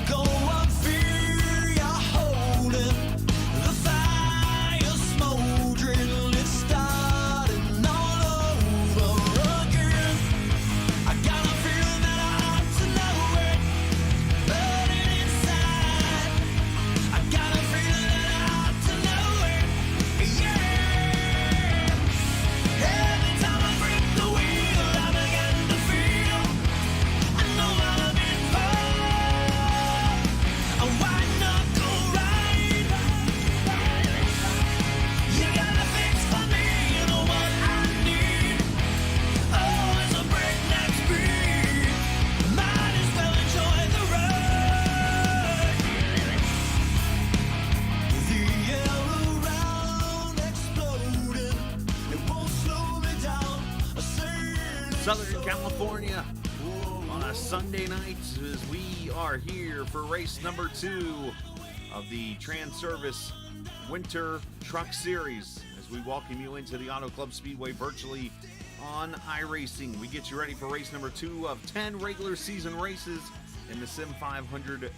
Go on, fear you're holding. The fire smoldering. It's starting all over again. I got a feeling that I ought to know it, burning inside. I got a feeling that I ought to know it, yeah. Every time I grip the wheel, I begin to feel I know I'm in for a white knuckle ride. You got a fix for me, you know what I need. Oh, it's a breakneck speed. Might as well enjoy the ride. The yellow round exploding, it won't slow me down. Southern California on a Sunday night as we are here for race number 2 of the Transervice Winter Truck Series as we welcome you into the Auto Club Speedway virtually on iRacing. We get you ready for race number 2 of 10 regular season races in the Sim500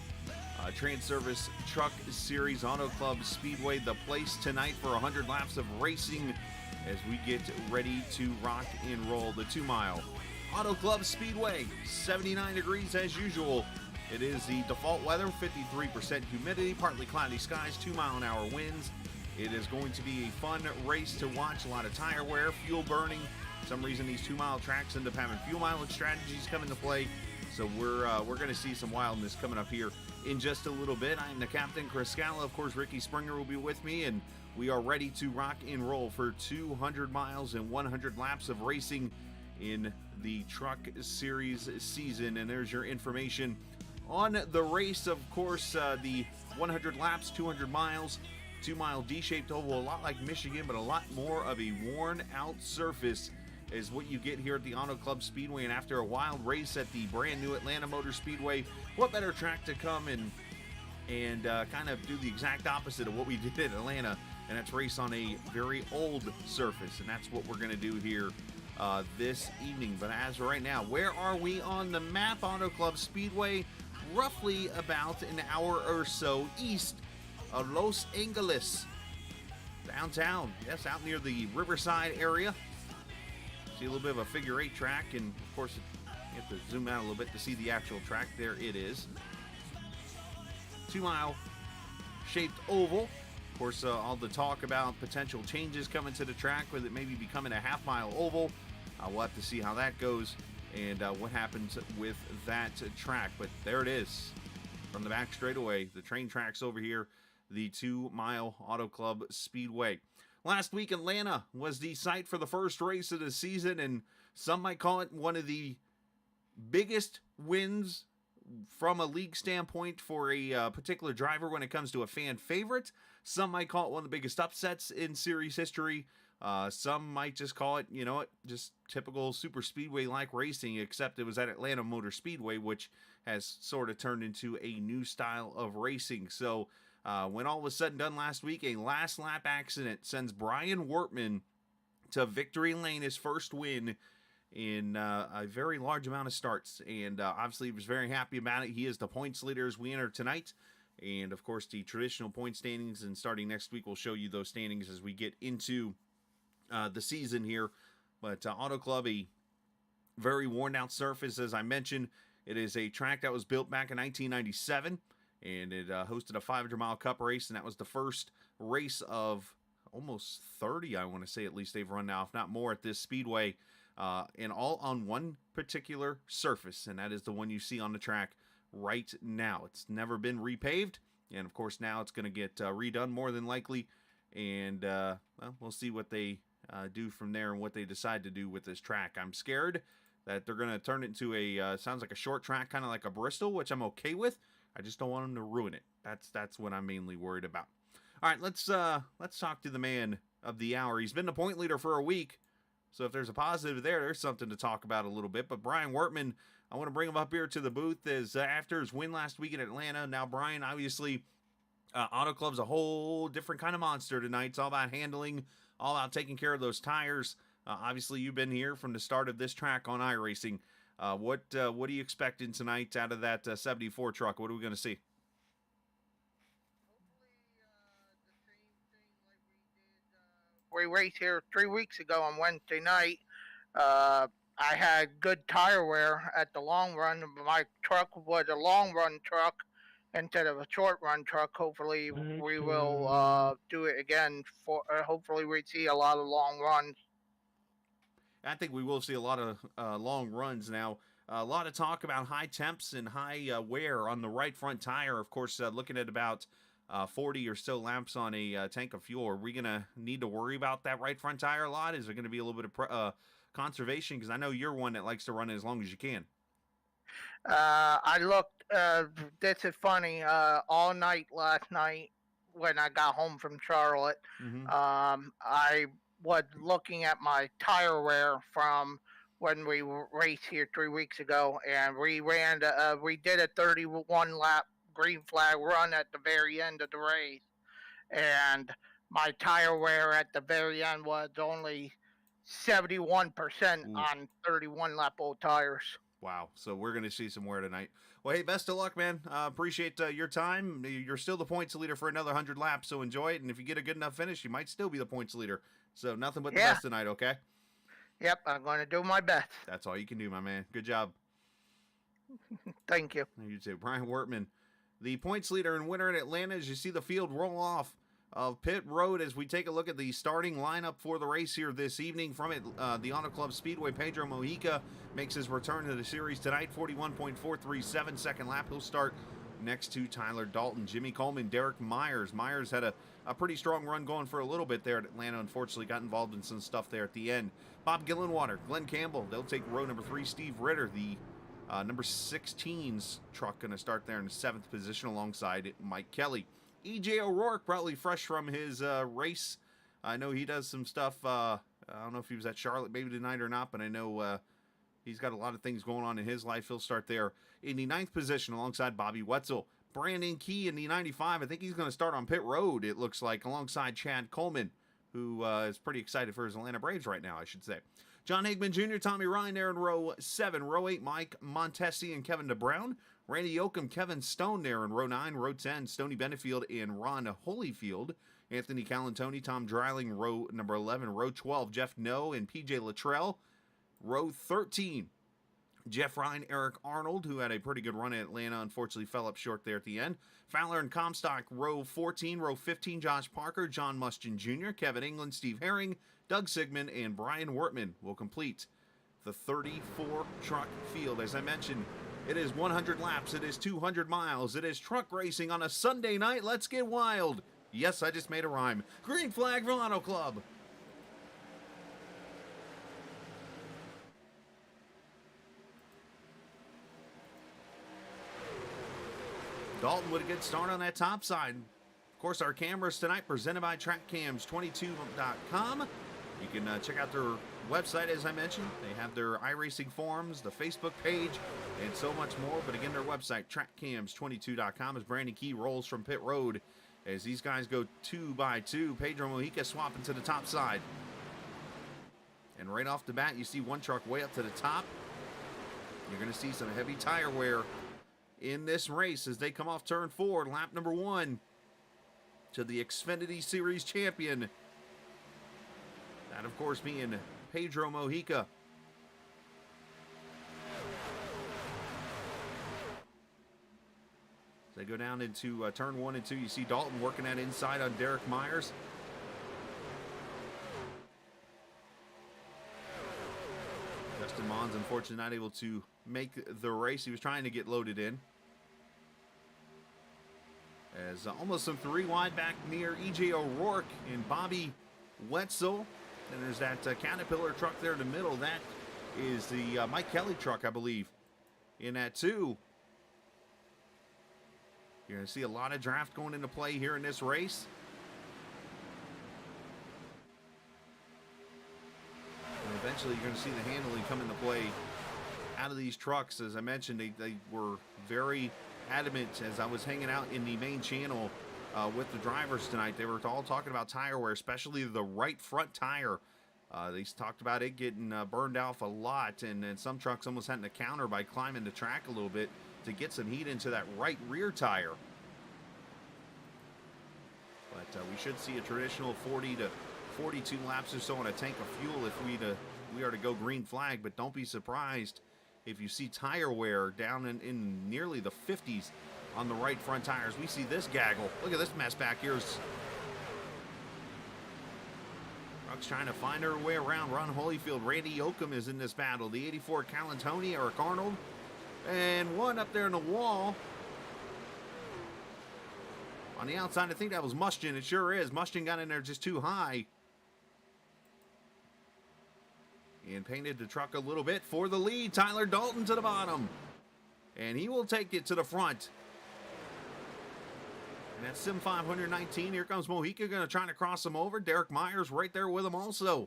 Transervice Truck Series Auto Club Speedway. The place tonight for 100 laps of racing as we get ready to rock and roll the 2-mile Auto Club Speedway. 79 degrees as usual. It is the default weather, 53% humidity, partly cloudy skies, 2-mile-an-hour winds. It is going to be a fun race to watch. A lot of tire wear, fuel burning. For some reason, these 2-mile tracks end up having fuel mileage strategies come into play. So we're going to see some wildness coming up here in just a little bit. I'm the captain, Chris Scala. Of course, Ricky Springer will be with me, and we are ready to rock and roll for 200 miles and 100 laps of racing in the Truck Series season. And there's your information on the race. Of course, the 100 laps, 200 miles, 2-mile D-shaped oval, a lot like Michigan, but a lot more of a worn-out surface is what you get here at the Auto Club Speedway. And after a wild race at the brand new Atlanta Motor Speedway, what better track to come and kind of do the exact opposite of what we did at Atlanta, and that's race on a very old surface. And that's what we're going to do here this evening. But as of right now, where are we on the map? Auto Club Speedway, roughly about an hour or so east of Los Angeles, downtown. Yes, out near the Riverside area. See a little bit of a figure 8 track, and of course you have to zoom out a little bit to see the actual track. There it is. 2-mile shaped oval. Of course, all the talk about potential changes coming to the track, with it maybe becoming a half-mile oval. We'll have to see how that goes and what happens with that track. But there it is from the back straightaway. The train tracks over here, the 2-mile Auto Club Speedway. Last week, Atlanta was the site for the first race of the season, and some might call it one of the biggest wins from a league standpoint for a particular driver when it comes to a fan favorite. Some might call it one of the biggest upsets in series history. Some might just call it, you know what, just typical super speedway-like racing, except it was at Atlanta Motor Speedway, which has sort of turned into a new style of racing. So when all was said and done last week, a last lap accident sends Brian Wortman to victory lane, his first win in a very large amount of starts. And obviously he was very happy about it. He is the points leader as we enter tonight. And of course the traditional point standings, and starting next week we'll show you those standings as we get into the season here. But Auto Club, a very worn out surface, as I mentioned. It is a track that was built back in 1997, and it hosted a 500-mile cup race, and that was the first race of almost 30, I want to say, at least they've run now, if not more, at this speedway, and all on one particular surface, and that is the one you see on the track right now. It's never been repaved, and of course now it's going to get redone more than likely, and well, we'll see what they do from there and what they decide to do with this track. I'm scared that they're going to turn it into a, sounds like a short track, kind of like a Bristol, which I'm okay with. I just don't want them to ruin it. That's what I'm mainly worried about. All right, let's talk to the man of the hour. He's been the point leader for a week, so if there's a positive there, there's something to talk about a little bit. But Brian Wortman, I want to bring him up here to the booth as after his win last week in Atlanta. Now, Brian, obviously, Auto Club's a whole different kind of monster tonight. It's all about handling, all about taking care of those tires. Obviously, you've been here from the start of this track on iRacing. What are you expecting tonight out of that 74 truck? What are we going to see? We raced here 3 weeks ago on Wednesday night. Uh, I had good tire wear at the long run. My truck was a long run truck instead of a short run truck. Hopefully, we will do it again. For hopefully, we see a lot of long runs. I think we will see a lot of long runs now. A lot of talk about high temps and high wear on the right front tire. Of course, looking at about 40 or so laps on a tank of fuel. Are we going to need to worry about that right front tire a lot? Is there going to be a little bit of conservation? Because I know you're one that likes to run it as long as you can. I looked. This is funny. All night last night when I got home from Charlotte, I was looking at my tire wear from when we raced here 3 weeks ago, and we ran. We did a 31 lap green flag run at the very end of the race, and my tire wear at the very end was only 71% on 31 lap old tires. Wow. So we're going to see some wear tonight. Well, hey, best of luck, man. Appreciate your time. You're still the points leader for another 100 laps, so enjoy it. And if you get a good enough finish, you might still be the points leader. So nothing but the best tonight, okay? Yep, I'm going to do my best. That's all you can do, my man. Good job. Thank you. You too. Brian Wortman, the points leader and winner in Atlanta, as you see the field roll off of pit road as we take a look at the starting lineup for the race here this evening from the Auto Club Speedway. Pedro Mojica makes his return to the series tonight, 41.437 second lap. He'll start next to Tyler Dalton. Jimmy Coleman, Derek Myers. Myers had a pretty strong run going for a little bit there at Atlanta. Unfortunately, got involved in some stuff there at the end. Bob Gillenwater, Glenn Campbell. They'll take row number 3. Steve Ritter, the number 16's truck, going to start there in the 7th position alongside Mike Kelly. E.J. O'Rourke, probably fresh from his race. I know he does some stuff. I don't know if he was at Charlotte maybe tonight or not, but I know he's got a lot of things going on in his life. He'll start there in the 9th position alongside Bobby Wetzel. Brandon Key in the 95. I think he's going to start on pit road, it looks like, alongside Chad Coleman, who is pretty excited for his Atlanta Braves right now, I should say. John Hagman Jr., Tommy Ryan there in row 7. Row 8, Mike Montesi and Kevin DeBrown. Randy Yoakum, Kevin Stone there in row 9. Row 10, Stoney Benefield and Ron Holyfield. Anthony Calantoni, Tom Dreiling, row number 11. Row 12, Jeff Noe and PJ Luttrell. Row 13, Jeff Ryan, Eric Arnold, who had a pretty good run at Atlanta, unfortunately fell up short there at the end. Fowler and Comstock, row 14. Row 15, Josh Parker, John Mustian Jr., Kevin England, Steve Herring, Doug Sigmund, and Brian Wortman will complete the 34-truck field. As I mentioned, it is 100 laps, it is 200 miles, it is truck racing on a Sunday night. Let's get wild. Yes, I just made a rhyme. Green flag for Auto Club. Dalton with a good start on that top side. Of course, our cameras tonight presented by TrackCams22.com. You can check out their website, as I mentioned. They have their iRacing forums, the Facebook page, and so much more. But again, their website, TrackCams22.com, as Brandon Key rolls from pit road as these guys go 2 by 2. Pedro Mojica swapping to the top side. And right off the bat, you see one truck way up to the top. You're going to see some heavy tire wear in this race as they come off turn 4, lap number 1, to the Xfinity Series champion. That, of course, being Pedro Mojica. As they go down into turn 1 and 2, you see Dalton working that inside on Derek Myers. Justin Mons, unfortunately, not able to make the race. He was trying to get loaded in. As almost some 3 wide back near E.J. O'Rourke and Bobby Wetzel. And there's that Caterpillar truck there in the middle. That is the Mike Kelly truck, I believe, in that too. You're going to see a lot of draft going into play here in this race. And eventually you're going to see the handling come into play out of these trucks. As I mentioned, they were very adamant as I was hanging out in the main channel with the drivers tonight. They were all talking about tire wear, especially the right front tire. They talked about it getting burned off a lot, and some trucks almost had to counter by climbing the track a little bit to get some heat into that right rear tire. But we should see a traditional 40 to 42 laps or so on a tank of fuel if we are to go green flag. But don't be surprised if you see tire wear down in nearly the 50s on the right front tires. We see this gaggle. Look at this mess back here. Truck's trying to find her way around Ron Holyfield. Randy Yoakum is in this battle. The 84 Calantoni, Eric Arnold, and one up there in the wall. On the outside, I think that was Mustian. It sure is. Mustian got in there just too high. And painted the truck a little bit for the lead. Tyler Dalton to the bottom. And he will take it to the front. And that's Sim519. Here comes Mojica, going to try to cross him over. Derek Myers right there with him also.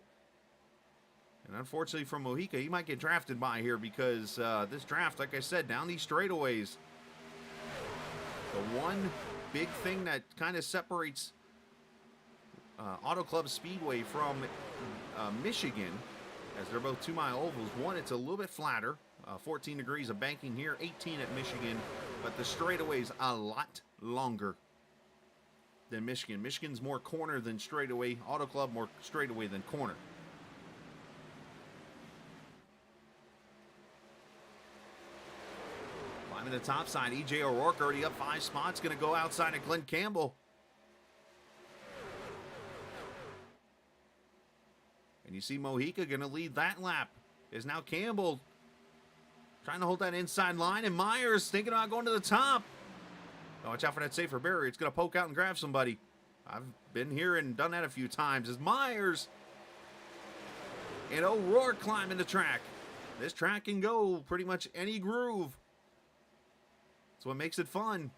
And unfortunately for Mojica, he might get drafted by here because this draft, like I said, down these straightaways. The one big thing that kind of separates Auto Club Speedway from Michigan, as they're both 2-mile ovals. One, it's a little bit flatter, 14 degrees of banking here, 18 at Michigan, but the straightaway's a lot longer than Michigan. Michigan's more corner than straightaway. Auto Club more straightaway than corner. Climbing the top side, E.J. O'Rourke already up 5 spots, going to go outside of Glenn Campbell. And you see Mojica going to lead that lap. Is now Campbell trying to hold that inside line, and Myers thinking about going to the top. Oh, watch out for that safer barrier. It's going to poke out and grab somebody. I've been here and done that a few times. As Myers and O'Rourke climbing the track. This track can go pretty much any groove. That's what makes it fun.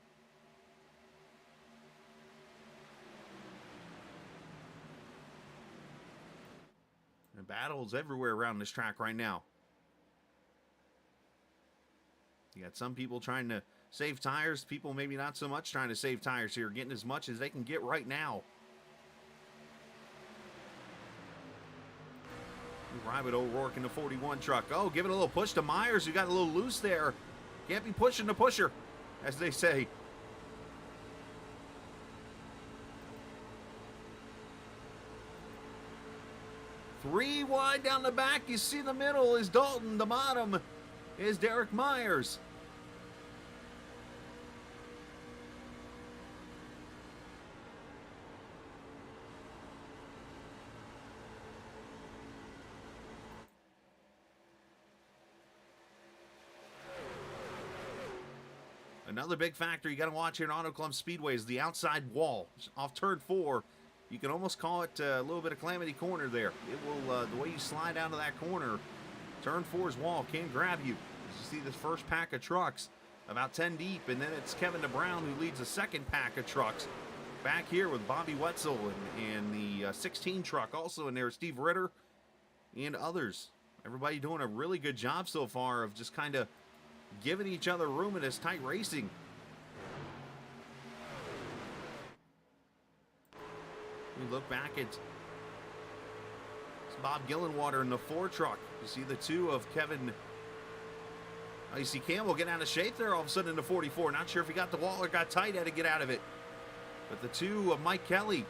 And battles everywhere around this track right now. You got some people trying to save tires, people maybe not so much trying to save tires here, getting as much as they can get right now. We ride with O'Rourke in the 41 truck. Oh, give it a little push to Myers, who got a little loose there. Can't be pushing the pusher, as they say. Three wide down the back. You see the middle is Dalton. The bottom is Derek Myers. Another big factor you got to watch here in Auto Club Speedway is the outside wall. Off turn 4, you can almost call it a little bit of calamity corner there. It will, the way you slide down to that corner, turn 4's wall can grab you. As you see this first pack of trucks about 10 deep, and then it's Kevin DeBrown who leads the second pack of trucks. Back here with Bobby Wetzel and the 16 truck also in there, Steve Ritter and others. Everybody doing a really good job so far of just kind of giving each other room in this tight racing. We look back at Bob Gillenwater in the 4 truck. You see the 2 of Kevin. Oh, you see Campbell getting out of shape there all of a sudden in the 44. Not sure if he got the wall or got tight, had to get out of it. But the 2 of Mike Kelly.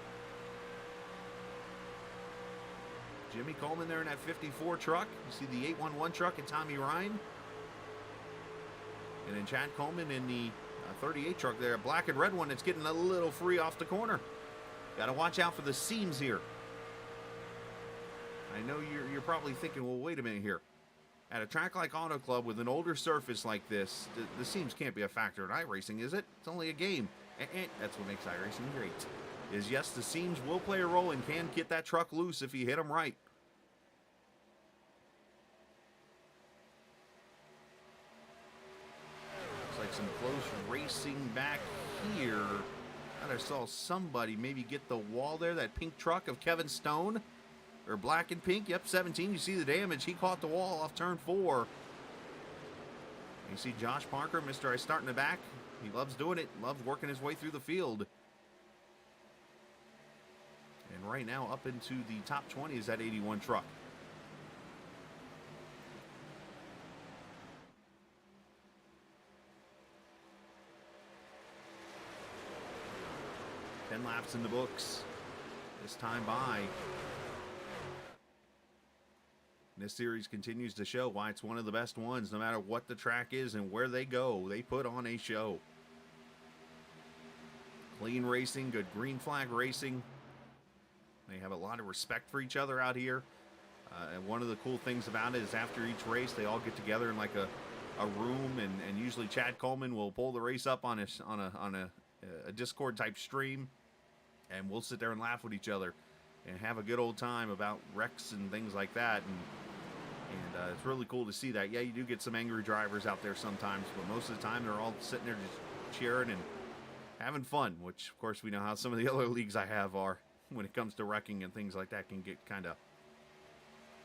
Jimmy Coleman there in that 54 truck. You see the 811 truck and Tommy Ryan. And then Chad Coleman in the 38 truck there. Black and red one that's getting a little free off the corner. Got to watch out for the seams here. I know you're probably thinking, well, wait a minute here. At a track like Auto Club with an older surface like this, the seams can't be a factor in iRacing, is it? It's only a game. That's what makes iRacing great. Is yes, the seams will play a role and can get that truck loose if you hit them right. Some close racing back here. I saw somebody maybe get the wall there. That pink truck of Kevin Stone, or black and pink. Yep, 17. You see the damage. He caught the wall off turn 4. You see Josh Parker, Mr. I Start in the back. He loves doing it. Loves working his way through the field. And right now, up into the top 20 is that 81 truck. Ten laps in the books. This time by. This series continues to show why it's one of the best ones. No matter what the track is and where they go, they put on a show. Clean racing, good green flag racing. They have a lot of respect for each other out here. And one of the cool things about it is after each race, they all get together in like a room, and usually Chad Coleman will pull the race up on a Discord type stream, and we'll sit there and laugh with each other and have a good old time about wrecks and things like that. And it's really cool to see that. Yeah, you do get some angry drivers out there sometimes, but most of the time they're all sitting there just cheering and having fun, which of course we know how some of the other leagues I have are when it comes to wrecking and things like that, can get kind of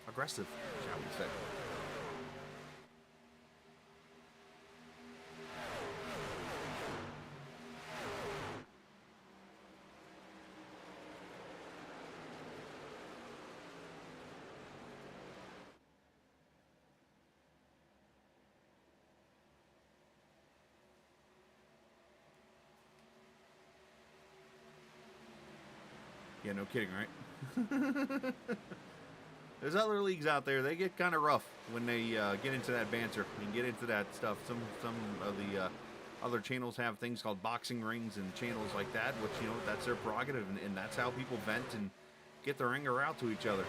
aggressive, shall we say. Yeah, no kidding, right? There's other leagues out there, they get kind of rough when they get into that banter and get into that stuff. Some of the other channels have things called boxing rings and channels like that, which, you know, that's their prerogative, and that's how people vent and get their anger out to each other.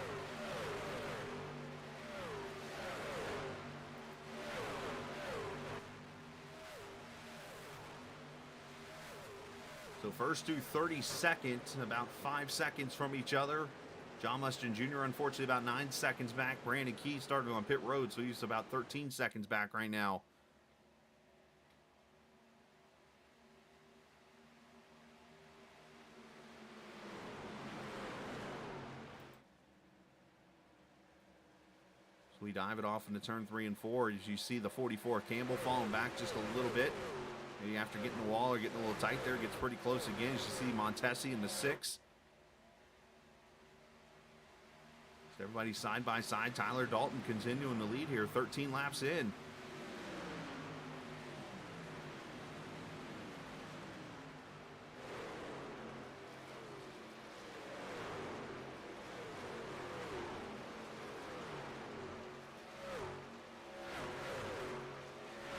So first to 32nd, about 5 seconds from each other. John Mustin Jr., unfortunately, about 9 seconds back. Brandon Key started on pit road, so he's about 13 seconds back right now. So we dive it off into turn 3 and 4. As you see the 44 Campbell falling back just a little bit. Maybe after getting the wall or getting a little tight there, gets pretty close again. As you see Montesi in the 6. So everybody side by side. Tyler Dalton continuing the lead here, 13 laps in.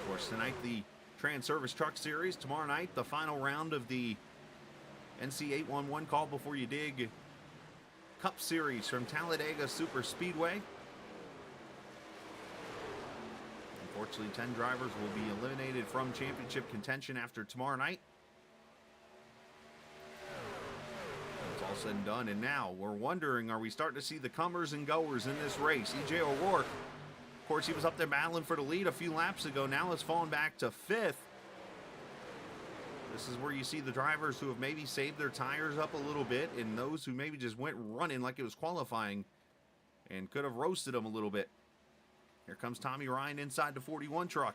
Of course, tonight the Transervice Truck Series. Tomorrow night, the final round of the NC 811 Call Before You Dig Cup Series from Talladega Super Speedway. Unfortunately, 10 drivers will be eliminated from championship contention after tomorrow night. It's all said and done, and now we're wondering, are we starting to see the comers and goers in this race? E.J. O'Rourke, of course, he was up there battling for the lead a few laps ago. Now it's fallen back to 5th. This is where you see the drivers who have maybe saved their tires up a little bit, and those who maybe just went running like it was qualifying and could have roasted them a little bit. Here comes Tommy Ryan inside the 41 truck.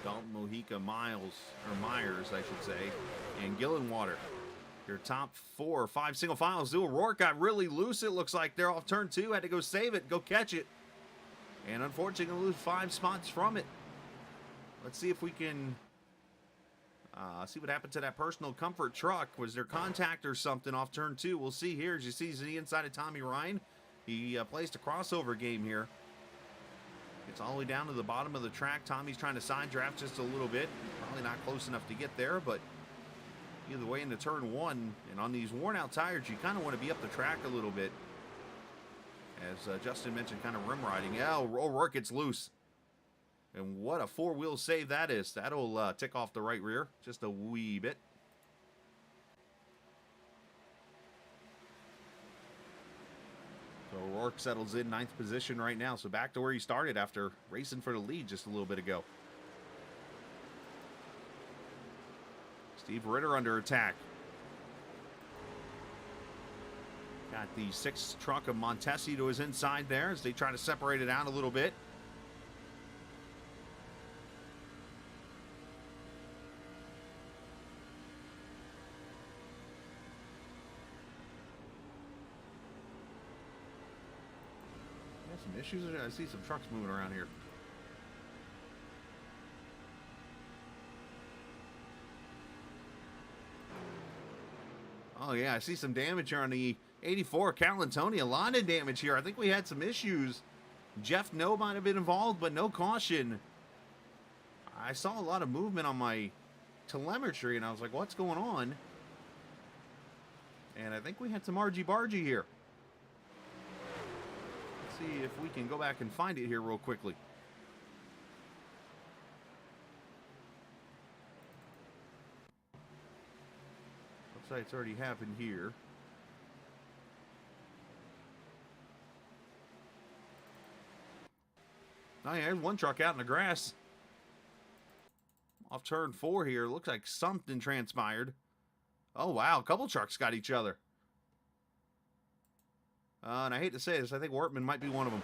Dalton, Mojica, Myers, I should say, and Gillenwater. Your top 4 or 5 single files. O'Rourke got really loose, it looks like. They're off turn 2, had to go save it, go catch it. And unfortunately, going to lose 5 spots from it. Let's see if we can see what happened to that personal comfort truck. Was there contact or something off turn 2? We'll see here. As you see the inside of Tommy Ryan. He placed a crossover game here. It's all the way down to the bottom of the track. Tommy's trying to side draft just a little bit. Probably not close enough to get there, but either way into turn 1. And on these worn out tires, you kind of want to be up the track a little bit. As Justin mentioned, kind of rim riding. Yeah, O'Rourke gets loose. And what a 4-wheel save that is. That'll tick off the right rear just a wee bit. So O'Rourke settles in 9th position right now. So back to where he started after racing for the lead just a little bit ago. Steve Ritter under attack. Got the 6th truck of Montesi to his inside there as they try to separate it out a little bit. Some issues. I see some trucks moving around here. Oh yeah, I see some damage here on the 84 Calantoni. A lot of damage here. I think we had some issues. Jeff No might have been involved, but no caution. I saw a lot of movement on my telemetry, and I was like, what's going on? And I think we had some argy-bargy here. See if we can go back and find it here real quickly. Looks like it's already happened here. Oh yeah, there's one truck out in the grass. Off turn 4 here. Looks like something transpired. Oh wow, a couple trucks got each other. And I hate to say this, I think Wortman might be one of them.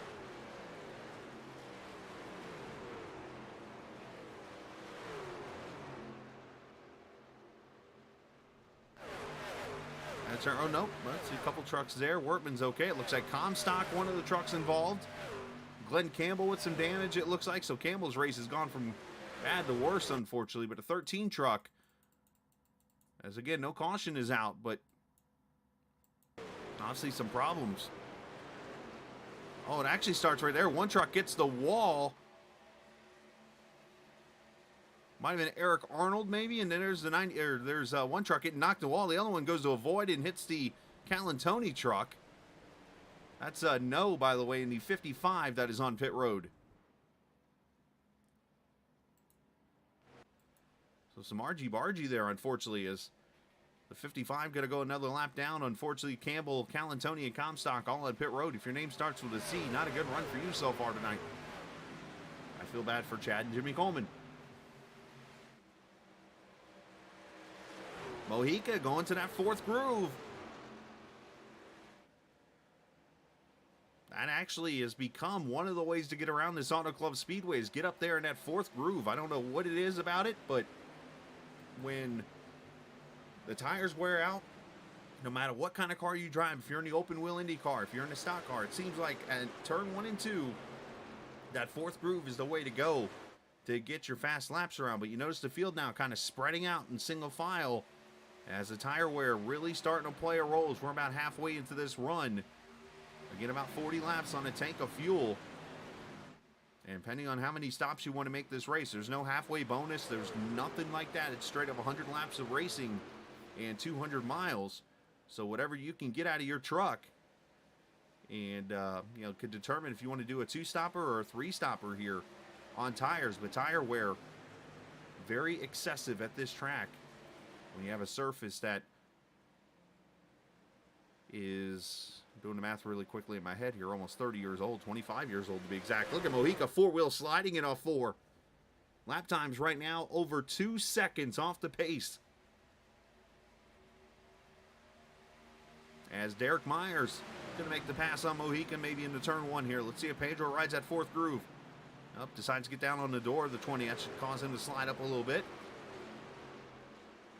That's our, oh no, let's see a couple trucks there. Wortman's okay. It looks like Comstock, one of the trucks involved. Glenn Campbell with some damage, it looks like. So Campbell's race has gone from bad to worse, unfortunately. But a 13 truck, as again, no caution is out, but obviously some problems. Oh, it actually starts right there. One truck gets the wall. Might have been Eric Arnold, maybe, and then there's the there's one truck getting knocked the wall. The other one goes to avoid and hits the Calantoni truck. That's a no, by the way, in the 55 that is on pit road. So some argy-bargy there, unfortunately, is the 55 going to go another lap down. Unfortunately, Campbell, Calantoni, and Comstock all on pit road. If your name starts with a C, not a good run for you so far tonight. I feel bad for Chad and Jimmy Coleman. Mojica going to that 4th groove. That actually has become one of the ways to get around this Auto Club Speedway is get up there in that 4th groove. I don't know what it is about it, but when the tires wear out, no matter what kind of car you drive, if you're in the open wheel Indy car, if you're in a stock car, it seems like at turn 1 and 2, that 4th groove is the way to go to get your fast laps around. But you notice the field now kind of spreading out in single file as the tire wear really starting to play a role. As we're about halfway into this run. Again, about 40 laps on a tank of fuel. And depending on how many stops you want to make this race, there's no halfway bonus. There's nothing like that. It's straight up 100 laps of racing and 200 miles. So whatever you can get out of your truck and, you know, could determine if you want to do a 2-stopper or a 3-stopper here on tires. But tire wear, very excessive at this track when you have a surface that is, doing the math really quickly in my head here, almost 30 years old, 25 years old to be exact. Look at Mojica, 4-wheel sliding in off 4. Lap times right now over 2 seconds off the pace. As Derek Myers going to make the pass on Mojica maybe into turn 1 here. Let's see if Pedro rides that 4th groove. Nope, decides to get down on the door of the 20. That should cause him to slide up a little bit.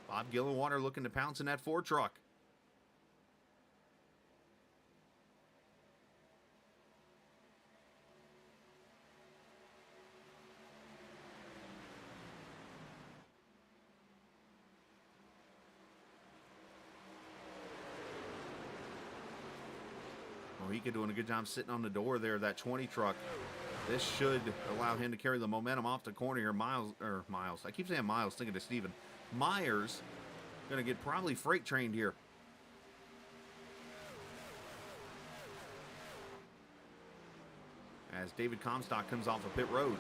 Bob Gillenwater looking to pounce in that 4 truck. Mojica doing a good job sitting on the door there of that 20 truck. This should allow him to carry the momentum off the corner here. Miles. I keep saying Miles, thinking of Steven. Myers going to get probably freight trained here. As David Comstock comes off of pit road.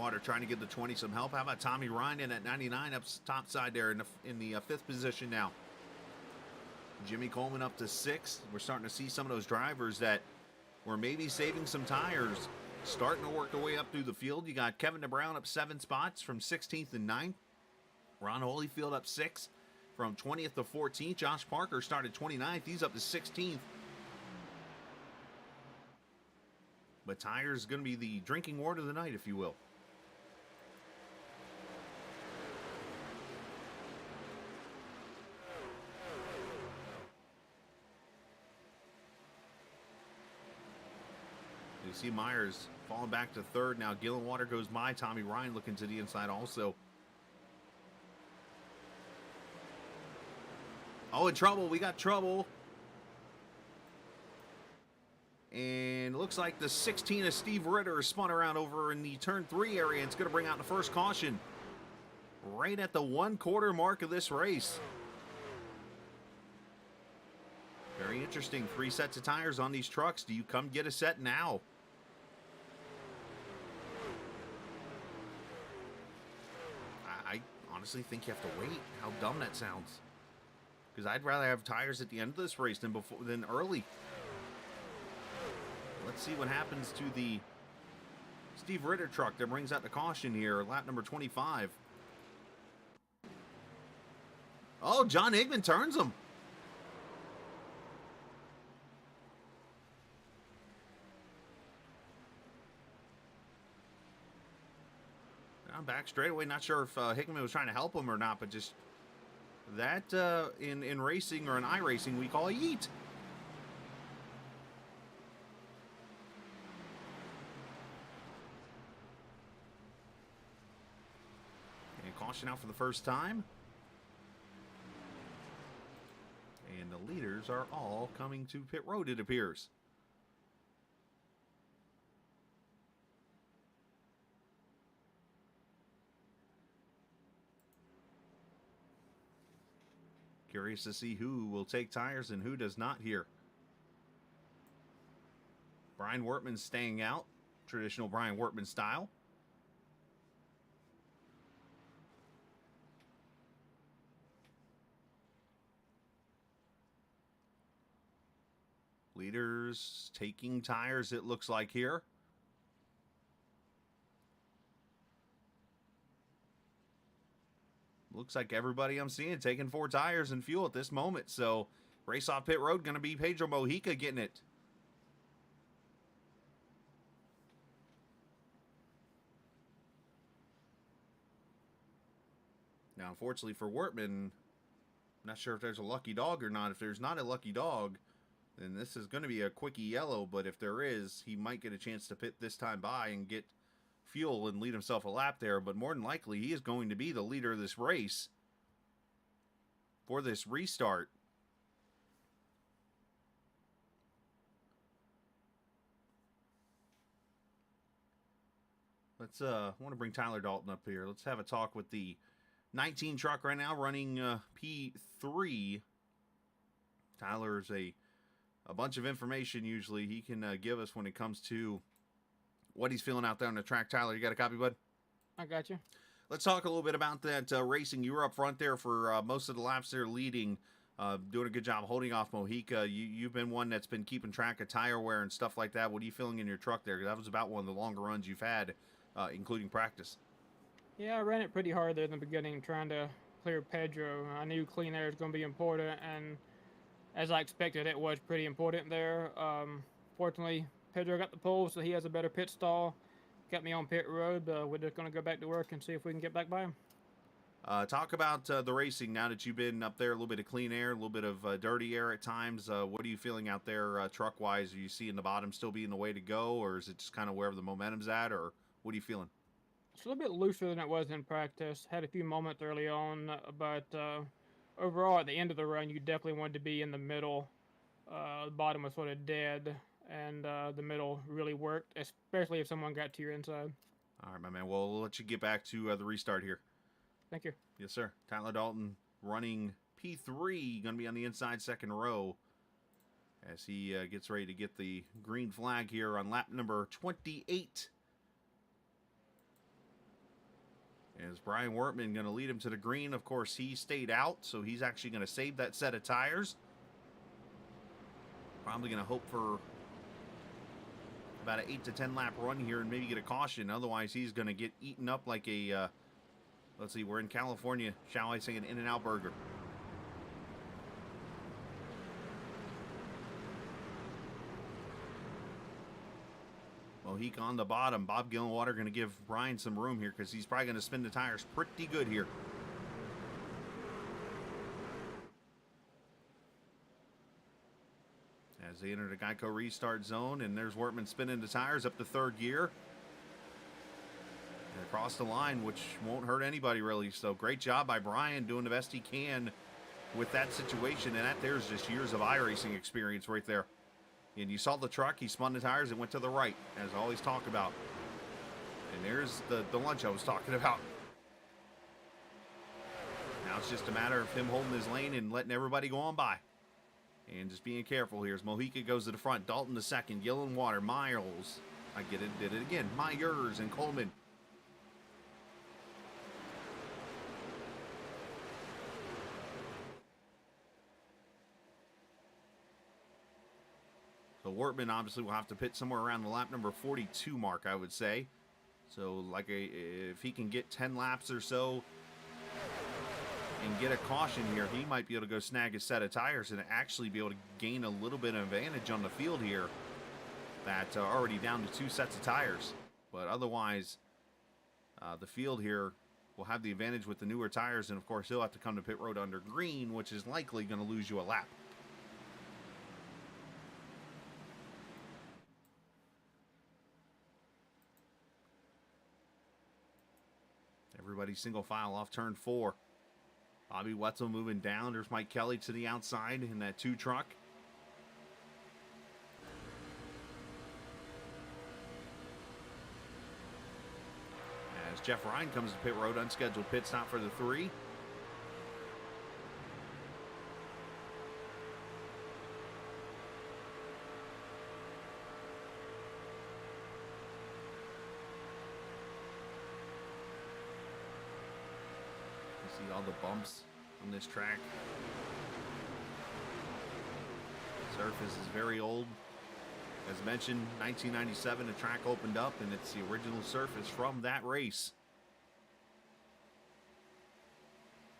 Gillenwater trying to give the 20 some help. How about Tommy Ryan at 99 up top side there in the fifth position now. Jimmy Coleman up to 6th. We're starting to see some of those drivers that were maybe saving some tires starting to work their way up through the field. You got Kevin DeBrown up 7 spots from 16th and 9th. Ron Holyfield up 6 from 20th to 14th. Josh Parker started 29th. He's up to 16th. But tires going to be the drinking water of the night, if you will. You see Myers falling back to 3rd. Now Gillenwater goes by. Tommy Ryan looking to the inside also. Oh, in trouble. We got trouble. And it looks like the 16 of Steve Ritter is spun around over in the turn 3 area. It's going to bring out the first caution right at the 1/4 mark of this race. Very interesting. 3 sets of tires on these trucks. Do you come get a set now? I honestly think you have to wait. How dumb that sounds. Because I'd rather have tires at the end of this race than early. Let's see what happens to the Steve Ritter truck that brings out the caution here. Lap number 25. Oh, John Higman turns him. I'm back straight away. Not sure if Hickman was trying to help him or not, but just that in racing or in iRacing we call a yeet. And caution out for the first time. And the leaders are all coming to pit road, it appears. Curious to see who will take tires and who does not here. Brian Wortman staying out. Traditional Brian Wortman style. Leaders taking tires, it looks like here. Looks like everybody I'm seeing taking 4 tires and fuel at this moment. So, race off pit road going to be Pedro Mojica getting it. Now, unfortunately for Wortman, not sure if there's a lucky dog or not. If there's not a lucky dog, then this is going to be a quickie yellow. But if there is, he might get a chance to pit this time by and get fuel and lead himself a lap there. But more than likely, he is going to be the leader of this race for this restart. Let's I want to bring Tyler Dalton up here. Let's have a talk with the 19 truck right now running P3. Tyler's a bunch of information usually he can give us when it comes to what he's feeling out there on the track. Tyler, you got a copy, bud? I got you. Let's talk a little bit about that racing. You were up front there for most of the laps there leading, doing a good job holding off Mojica. You've been one that's been keeping track of tire wear and stuff like that. What are you feeling in your truck there? 'Cause that was about one of the longer runs you've had, including practice. Yeah, I ran it pretty hard there in the beginning, trying to clear Pedro. I knew clean air was going to be important, and as I expected, it was pretty important there. Fortunately, Pedro got the pole, so he has a better pit stall. Got me on pit road. We're just going to go back to work and see if we can get back by him. Talk about the racing now that you've been up there. A little bit of clean air, a little bit of dirty air at times. What are you feeling out there truck-wise? Are you seeing the bottom still being the way to go, or is it just kind of wherever the momentum's at, or what are you feeling? It's a little bit looser than it was in practice. Had a few moments early on, but overall, at the end of the run, you definitely wanted to be in the middle. The bottom was sort of dead, and the middle really worked, especially if someone got to your inside. All right, my man. Well, we'll let you get back to the restart here. Thank you. Yes, sir. Tyler Dalton running P3, going to be on the inside second row as he gets ready to get the green flag here on lap number 28. As Brian Wortman going to lead him to the green. Of course, he stayed out, so he's actually going to save that set of tires. Probably going to hope for about an 8 to 10 lap run here and maybe get a caution. Otherwise, he's going to get eaten up like a, let's see, we're in California, shall I say, an In-N-Out burger. Mojica on the bottom. Bob Gillenwater going to give Brian some room here because he's probably going to spin the tires pretty good here. As they enter the Geico restart zone, and there's Wortman spinning the tires up to third gear. And across the line, which won't hurt anybody really. So great job by Brian doing the best he can with that situation. And there's just years of iRacing experience right there. And you saw the truck, he spun the tires and went to the right, as I always talk about. And there's the lunch I was talking about. Now it's just a matter of him holding his lane and letting everybody go on by. And just being careful here as Mojica goes to the front. Dalton the second, Gillenwater, Miles. I get it, did it again. Myers and Coleman. So Wortman obviously will have to pit somewhere around the lap number 42 mark, I would say. So like if he can get 10 laps or so and get a caution here, he might be able to go snag a set of tires and actually be able to gain a little bit of advantage on the field here. That's already down to 2 sets of tires. But otherwise, the field here will have the advantage with the newer tires. And of course, he'll have to come to pit road under green, which is likely going to lose you a lap. Everybody single file off turn 4. Bobby Wetzel moving down. There's Mike Kelly to the outside in that 2 truck. As Jeff Ryan comes to pit road, unscheduled pit stop for the 3. See all the bumps on this track. Surface is very old. As mentioned, 1997, the track opened up, and it's the original surface from that race.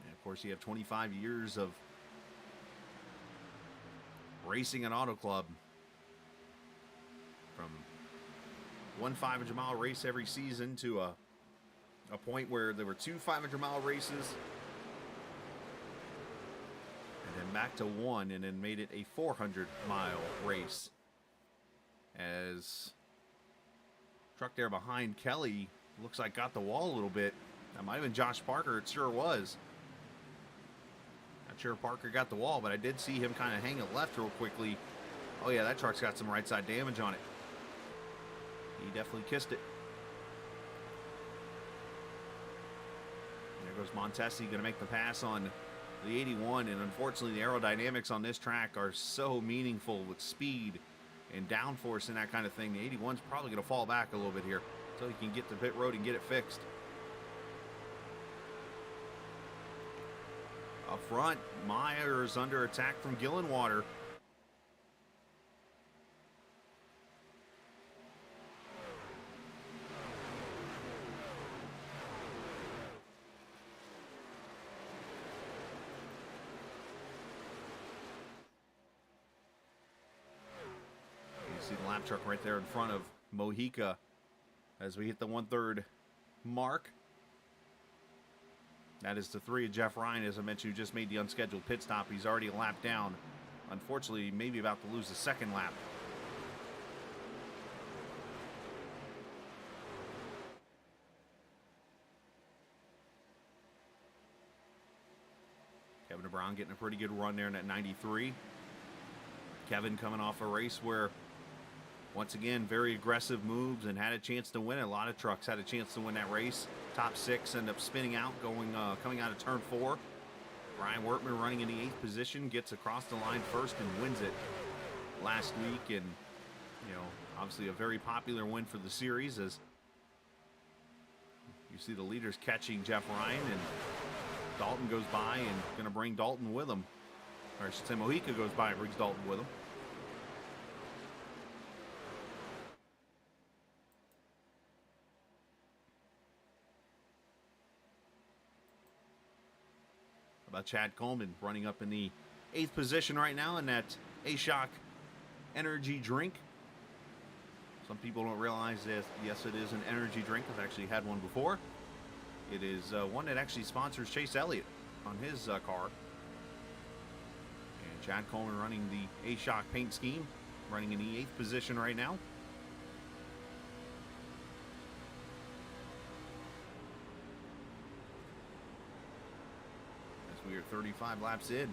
And of course, you have 25 years of racing an Auto Club. From one 500-mile race every season to a point where there were 2 500-mile races, and then back to 1, and then made it a 400-mile race. As truck there behind Kelly looks like got the wall a little bit. That might have been Josh Parker. It sure was. Not sure if Parker got the wall, but I did see him kind of hang it left real quickly. Oh yeah, that truck's got some right side damage on it. He definitely kissed it. There goes Montesi, going to make the pass on the 81, and unfortunately the aerodynamics on this track are so meaningful with speed and downforce and that kind of thing. The 81's probably going to fall back a little bit here so he can get to pit road and get it fixed. Up front, Myers under attack from Gillenwater. See the lap truck right there in front of Mojica as we hit the 1/3 mark. That is the 3 of Jeff Ryan, as I mentioned, who just made the unscheduled pit stop. He's already a lap down. Unfortunately, maybe about to lose the 2nd lap. Kevin DeBron getting a pretty good run there in that 93. Kevin coming off a race where, once again, very aggressive moves and had a chance to win. A lot of trucks had a chance to win that race. Top 6 end up spinning out, coming out of turn 4. Brian Wortman running in the 8th position, gets across the line first and wins it last week. And, you know, obviously a very popular win for the series, as You see the leaders catching Jeff Ryan, and Dalton goes by and going to bring Dalton with him. Or I should say Mojica goes by and brings Dalton with him. How about Chad Coleman running up in the 8th position right now in that A-Shock energy drink. Some people don't realize that, yes, it is an energy drink. I've actually had one before. It is one that actually sponsors Chase Elliott on his car. And Chad Coleman running the A-Shock paint scheme, running in the 8th position right now. As we are 35 laps in.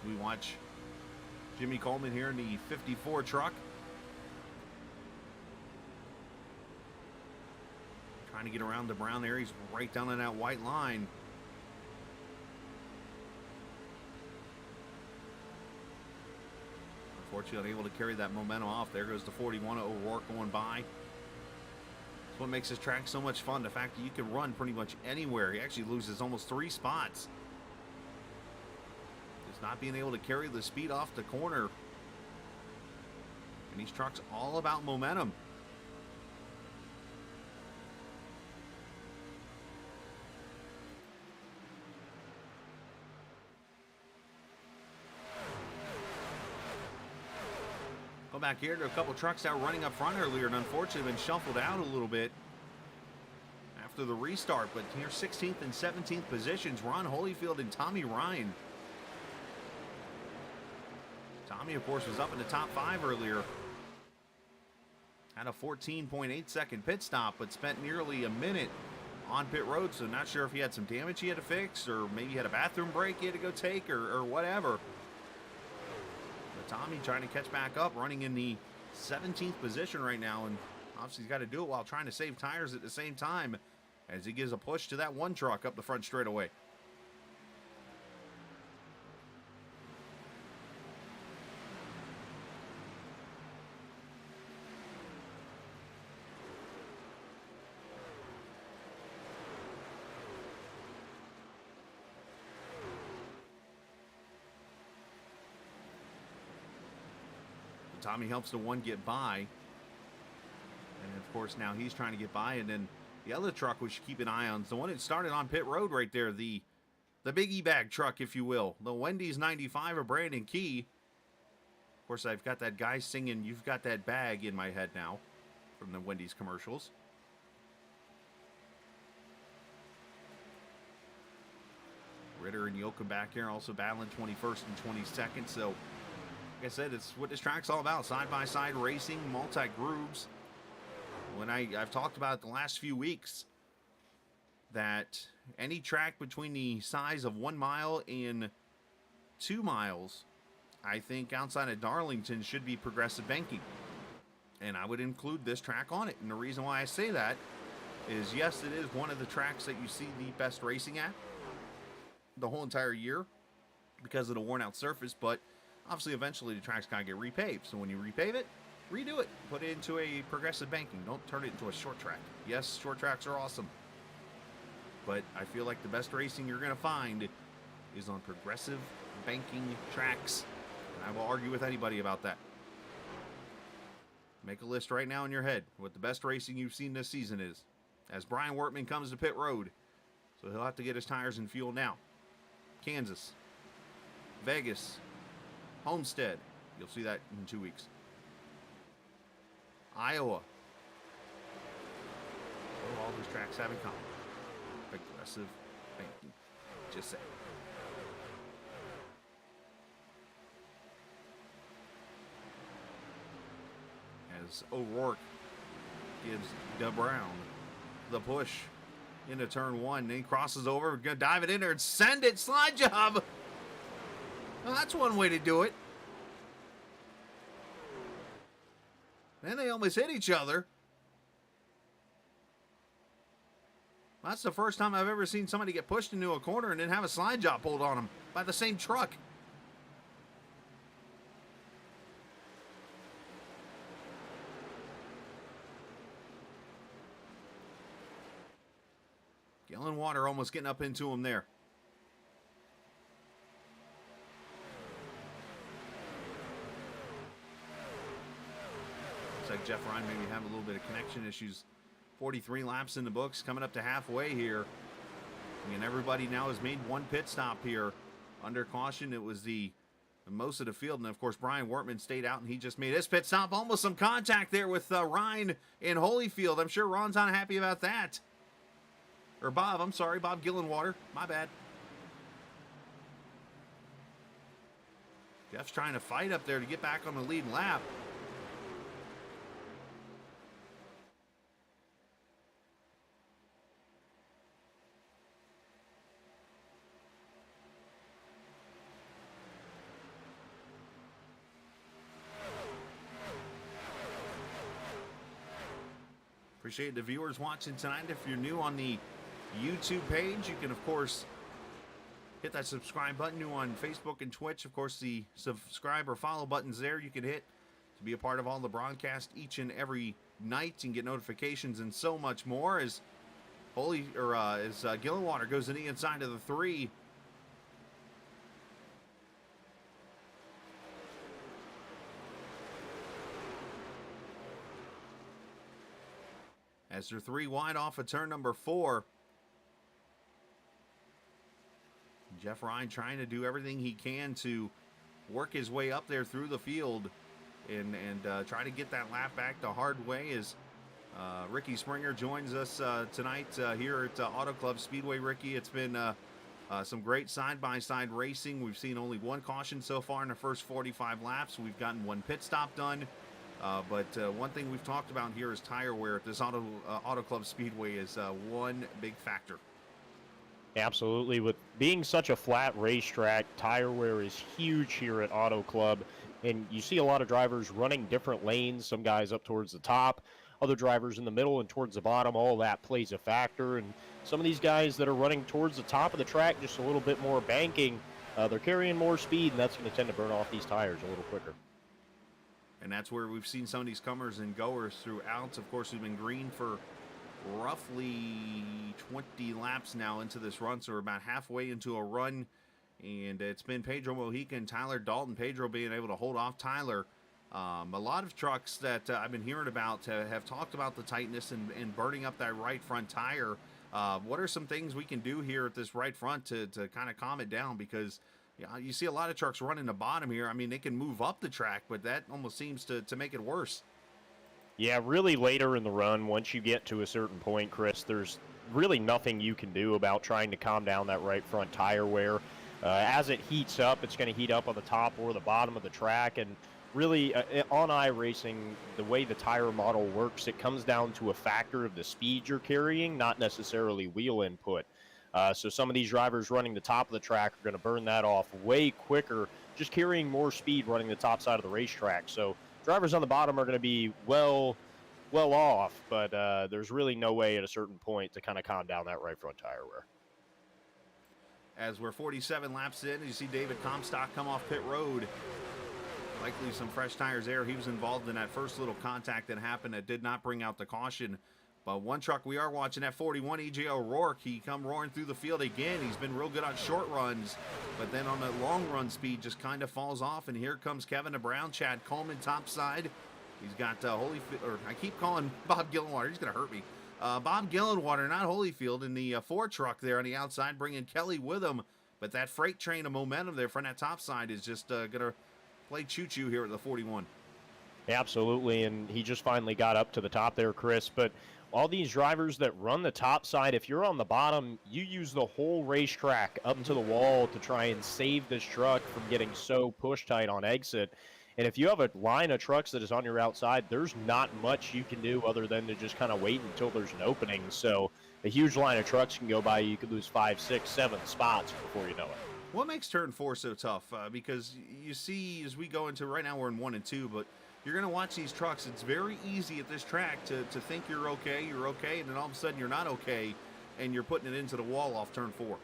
We watch Jimmy Coleman here in the 54 truck. Trying to get around the brown there. He's right down on that white line. Unfortunately, unable to carry that momentum off. There goes the 41 O'Rourke going by. That's what makes this track so much fun. The fact that you can run pretty much anywhere. He actually loses almost 3 spots. Not being able to carry the speed off the corner. And these trucks all about momentum. Go back here to a couple trucks that were running up front earlier and unfortunately been shuffled out a little bit after the restart. But here 16th and 17th positions, Ron Holyfield and Tommy Ryan. Tommy, of course, was up in the top 5 earlier. Had a 14.8 second pit stop, but spent nearly a minute on pit road. So not sure if he had some damage he had to fix, or maybe he had a bathroom break he had to go take, or whatever. But Tommy trying to catch back up, running in the 17th position right now. And obviously he's got to do it while trying to save tires at the same time as he gives a push to that one truck up the front straightaway. Tommy helps the one get by. And of course now he's trying to get by. And then the other truck we should keep an eye on is the one that started on pit road right there. The biggie bag truck, if you will. The Wendy's 95 of Brandon Key. Of course, I've got that guy singing "You've Got That Bag" in my head now from the Wendy's commercials. Ritter and Yoka back here also battling 21st and 22nd. So like I said, it's what this track's all about. Side-by-side racing, multi-grooves. When I've talked about it the last few weeks that any track between the size of 1 mile and 2 miles, I think outside of Darlington should be progressive banking. And I would include this track on it. And the reason why I say that is, yes, it is one of the tracks that you see the best racing at the whole entire year because of the worn-out surface, but obviously, eventually, the track's got to get repaved. So when you repave it, redo it. Put it into a progressive banking. Don't turn it into a short track. Yes, short tracks are awesome. But I feel like the best racing you're going to find is on progressive banking tracks. And I will argue with anybody about that. Make a list right now in your head what the best racing you've seen this season is. As Brian Wortman comes to pit road. So he'll have to get his tires and fuel now. Kansas. Vegas. Homestead. You'll see that in 2 weeks. Iowa. What do all those tracks have in common? Aggressive banking. Just say. As O'Rourke gives DeBrown the push into turn 1. Then he crosses over. We're going to dive it in there and send it. Slide job. Well, that's one way to do it. Then they almost hit each other. That's the first time I've ever seen somebody get pushed into a corner and then have a slide job pulled on them by the same truck. Gillenwater almost getting up into him there. Looks like Jeff Ryan maybe having a little bit of connection issues. 43 laps in the books, coming up to halfway here. And everybody now has made one pit stop here. Under caution, it was the most of the field. And, of course, Brian Wortman stayed out, and he just made his pit stop. Almost some contact there with Ryan in Holyfield. I'm sure Ron's not happy about that. Or Bob, I'm sorry, Bob Gillenwater. My bad. Jeff's trying to fight up there to get back on the lead lap. Appreciate the viewers watching tonight. If you're new on the YouTube page, you can, of course, hit that subscribe button. New on Facebook and Twitch, of course, the subscribe or follow buttons there you can hit to be a part of all the broadcast each and every night and get notifications and so much more. As Gillenwater goes to the inside of the 3. As they're 3 wide off of turn number 4. Jeff Ryan trying to do everything he can to work his way up there through the field and try to get that lap back the hard way as Ricky Springer joins us tonight here at Auto Club Speedway. Ricky, it's been some great side-by-side racing. We've seen only one caution so far in the first 45 laps. We've gotten one pit stop done. But one thing we've talked about here is tire wear at this Auto Club Speedway is one big factor. Absolutely. With being such a flat racetrack, tire wear is huge here at Auto Club. And you see a lot of drivers running different lanes, some guys up towards the top, other drivers in the middle and towards the bottom. All that plays a factor. And some of these guys that are running towards the top of the track, just a little bit more banking, they're carrying more speed, and that's going to tend to burn off these tires a little quicker. And that's where we've seen some of these comers and goers throughout. Of course, we've been green for roughly 20 laps now into this run, so we're about halfway into a run. And it's been Pedro Mojica and Tyler Dalton. Pedro being able to hold off Tyler. A lot of trucks that I've been hearing about have talked about the tightness and burning up that right front tire. What are some things we can do here at this right front to kind of calm it down? Because you see a lot of trucks running the bottom here. I mean, they can move up the track, but that almost seems to make it worse. Yeah, really later in the run, once you get to a certain point, Chris, there's really nothing you can do about trying to calm down that right front tire wear. As it heats up, it's going to heat up on the top or the bottom of the track. And really, on iRacing, the way the tire model works, it comes down to a factor of the speed you're carrying, not necessarily wheel input. So some of these drivers running the top of the track are going to burn that off way quicker, just carrying more speed running the top side of the racetrack. So drivers on the bottom are going to be well off, but there's really no way at a certain point to kind of calm down that right front tire wear. As we're 47 laps in, you see David Comstock come off pit road. Likely some fresh tires there. He was involved in that first little contact that happened that did not bring out the caution. But one truck we are watching at 41, E.J. O'Rourke, he come roaring through the field again. He's been real good on short runs, but then on the long run speed just kind of falls off. And here comes Kevin DeBrown, Chad Coleman topside. He's got I keep calling Bob Gillenwater. He's going to hurt me. Bob Gillenwater, not Holyfield, in the Ford truck there on the outside, bringing Kelly with him. But that freight train of momentum there from that top side is just going to play choo-choo here at the 41. Absolutely, and he just finally got up to the top there, Chris. But all these drivers that run the top side, if you're on the bottom, you use the whole racetrack up to the wall to try and save this truck from getting so push tight on exit. And if you have a line of trucks that is on your outside, there's not much you can do other than to just kind of wait until there's an opening. So a huge line of trucks can go by. You could lose 5, 6, 7 spots before you know it. What makes turn 4 so tough? Because you see, as we go into right now, we're in 1 and 2, but you're going to watch these trucks. It's very easy at this track to think you're okay, and then all of a sudden you're not okay, and you're putting it into the wall off turn 4.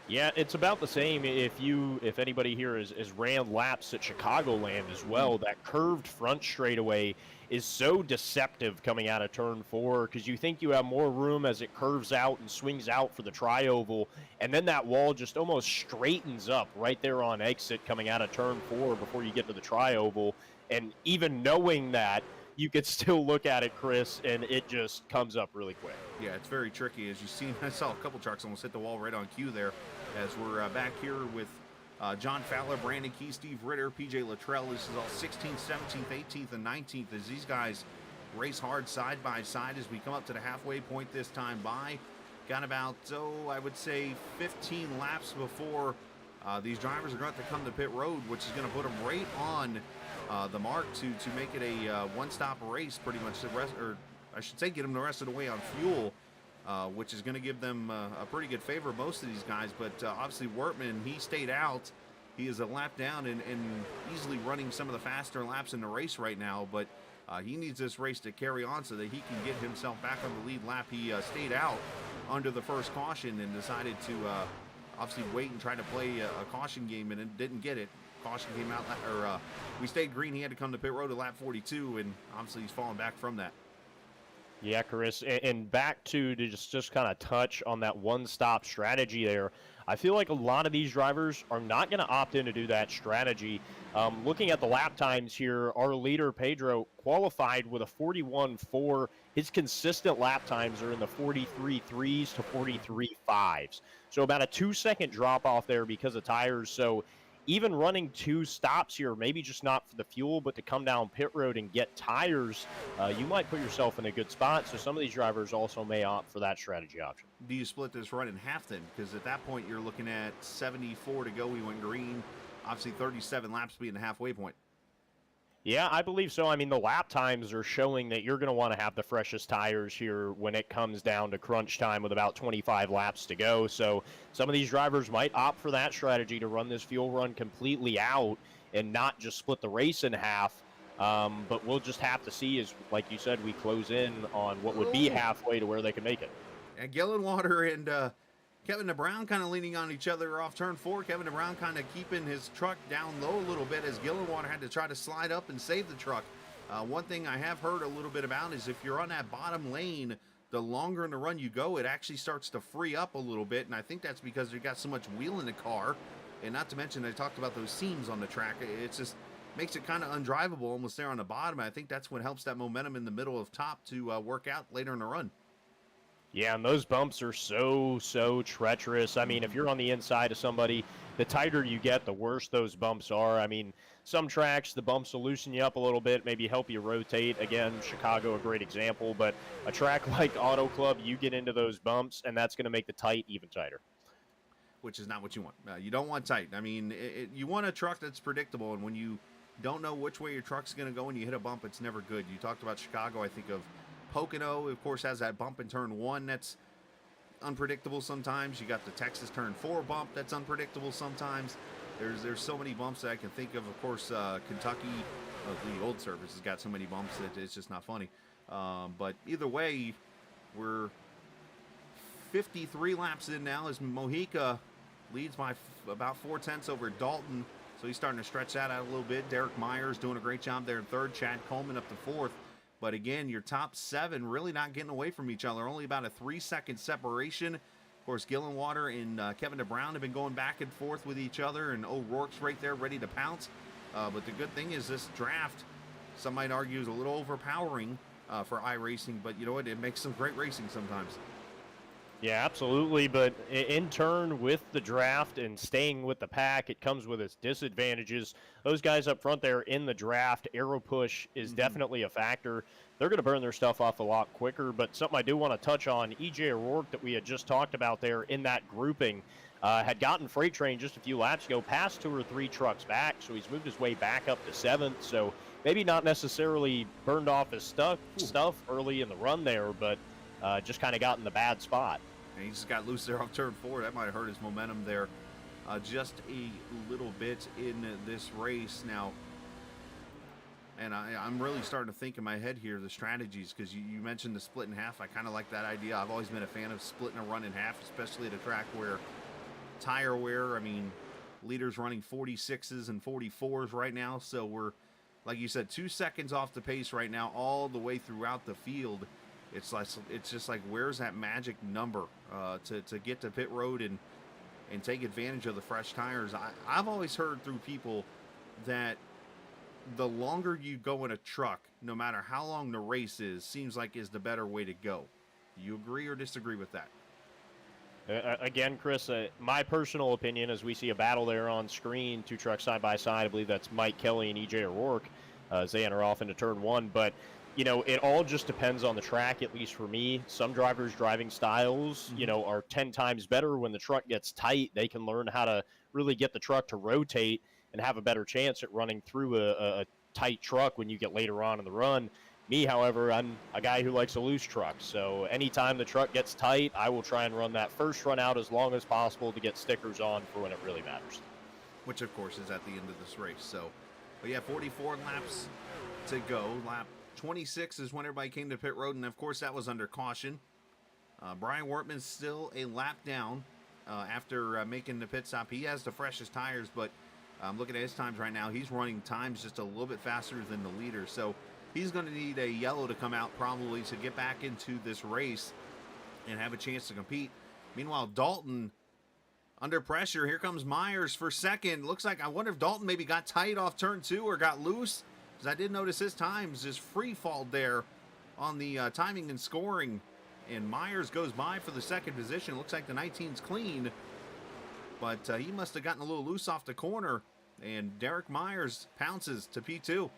Yeah, it's about the same if anybody here has ran laps at Chicagoland as well. That curved front straightaway is so deceptive coming out of turn 4 because you think you have more room as it curves out and swings out for the tri-oval, and then that wall just almost straightens up right there on exit coming out of turn 4 before you get to the tri-oval. And even knowing that, you could still look at it, Chris, and it just comes up really quick. Yeah, it's very tricky. As you see, I saw a couple trucks almost hit the wall right on cue there. As we're back here with John Fowler, Brandon Key, Steve Ritter, PJ Luttrell. This is all 16th, 17th, 18th, and 19th as these guys race hard side by side as we come up to the halfway point this time by. Got about, I would say 15 laps before these drivers are going to have to come to pit road, which is going to put them right on the mark to make it a one-stop race pretty much the rest, or I should say get them the rest of the way on fuel, which is going to give them a pretty good favor, most of these guys. But obviously Wortman, he stayed out. He is a lap down and easily running some of the faster laps in the race right now, but he needs this race to carry on so that he can get himself back on the lead lap. He stayed out under the first caution and decided to obviously wait and try to play a caution game, and it didn't get it. Caution came out, or we stayed green. He had to come to pit road at lap 42, and obviously he's falling back from that. Yeah, Chris, and back to just kind of touch on that one-stop strategy there. I feel like a lot of these drivers are not going to opt in to do that strategy. Looking at the lap times here, our leader, Pedro, qualified with a 41.4. His consistent lap times are in the 43.3s to 43.5s. So about a 2-second drop-off there because of tires. So even running 2 stops here, maybe just not for the fuel, but to come down pit road and get tires, you might put yourself in a good spot. So some of these drivers also may opt for that strategy option. Do you split this run in half then? Because at that point, you're looking at 74 to go. We went green. Obviously, 37 laps being the halfway point. Yeah, I believe so. I mean, the lap times are showing that you're going to want to have the freshest tires here when it comes down to crunch time with about 25 laps to go. So some of these drivers might opt for that strategy to run this fuel run completely out and not just split the race in half. But we'll just have to see as, like you said, we close in on what would be halfway to where they can make it. And Gillenwater and Kevin DeBrown kind of leaning on each other off turn 4. Kevin DeBrown kind of keeping his truck down low a little bit as Gillenwater had to try to slide up and save the truck. One thing I have heard a little bit about is if you're on that bottom lane, the longer in the run you go, it actually starts to free up a little bit. And I think that's because you got so much wheel in the car. And not to mention, I talked about those seams on the track. It's just makes it kind of undrivable almost there on the bottom. I think that's what helps that momentum in the middle of top to work out later in the run. Yeah, and those bumps are so treacherous. I mean, if you're on the inside of somebody, the tighter you get, the worse those bumps are. I mean, some tracks, the bumps will loosen you up a little bit, maybe help you rotate. Again, Chicago, a great example. But a track like Auto Club, you get into those bumps, and that's going to make the tight even tighter. Which is not what you want. You don't want tight. I mean, you want a truck that's predictable, and when you don't know which way your truck's going to go and you hit a bump, it's never good. You talked about Chicago, I think of Pocono, of course, has that bump in turn 1 that's unpredictable sometimes. You got the Texas turn 4 bump that's unpredictable sometimes. There's so many bumps that I can think of. Of course, Kentucky, the old service has got so many bumps that it's just not funny. But either way, we're 53 laps in now as Mojica leads by about 4/10 over Dalton. So he's starting to stretch that out a little bit. Derek Myers doing a great job there in 3rd. Chad Coleman up to 4th. But again, your top 7 really not getting away from each other. Only about a 3-second separation. Of course, Gillenwater and Kevin DeBrown have been going back and forth with each other. And O'Rourke's right there ready to pounce. But the good thing is this draft, some might argue, is a little overpowering for iRacing. But you know what? It makes some great racing sometimes. Yeah, absolutely. But in turn, with the draft and staying with the pack, it comes with its disadvantages. Those guys up front there in the draft, aero push is definitely a factor. They're going to burn their stuff off a lot quicker. But something I do want to touch on, EJ O'Rourke that we had just talked about there in that grouping, had gotten Freight Train just a few laps ago, past 2 or 3 trucks back. So he's moved his way back up to 7th. So maybe not necessarily burned off his stuff early in the run there, but just kind of got in the bad spot. And he just got loose there off turn 4. That might have hurt his momentum there just a little bit in this race now. And I'm really starting to think in my head here the strategies, because you mentioned the split in half. I kind of like that idea. I've always been a fan of splitting a run in half, especially at a track where tire wear, I mean, leaders running 46s and 44s right now. So we're, like you said, 2 seconds off the pace right now all the way throughout the field. It's just like, where's that magic number to get to pit road and take advantage of the fresh tires? I've always heard through people that the longer you go in a truck, no matter how long the race is, seems like is the better way to go. Do you agree or disagree with that? Again, Chris, my personal opinion, as we see a battle there on screen, 2 trucks side by side. I believe that's Mike Kelly and EJ O'Rourke as they enter off into turn 1. But you know, it all just depends on the track, at least for me. Some drivers' driving styles, you know, are 10 times better when the truck gets tight. They can learn how to really get the truck to rotate and have a better chance at running through a tight truck when you get later on in the run. Me, however, I'm a guy who likes a loose truck. So anytime the truck gets tight, I will try and run that first run out as long as possible to get stickers on for when it really matters. Which, of course, is at the end of this race. So, but yeah, 44 laps to go. Lap 26 is when everybody came to pit road, and of course that was under caution. Brian Wortman's still a lap down after making the pit stop. He has the freshest tires, but looking at his times right now, he's running times just a little bit faster than the leader. So he's going to need a yellow to come out probably to get back into this race and have a chance to compete. Meanwhile, Dalton under pressure. Here comes Myers for second. Looks like, I wonder if Dalton maybe got tight off turn 2 or got loose, because I did notice his times just free fall there on the timing and scoring. And Myers goes by for the second position. Looks like the 19's clean, but he must have gotten a little loose off the corner, and Derek Myers pounces to P2.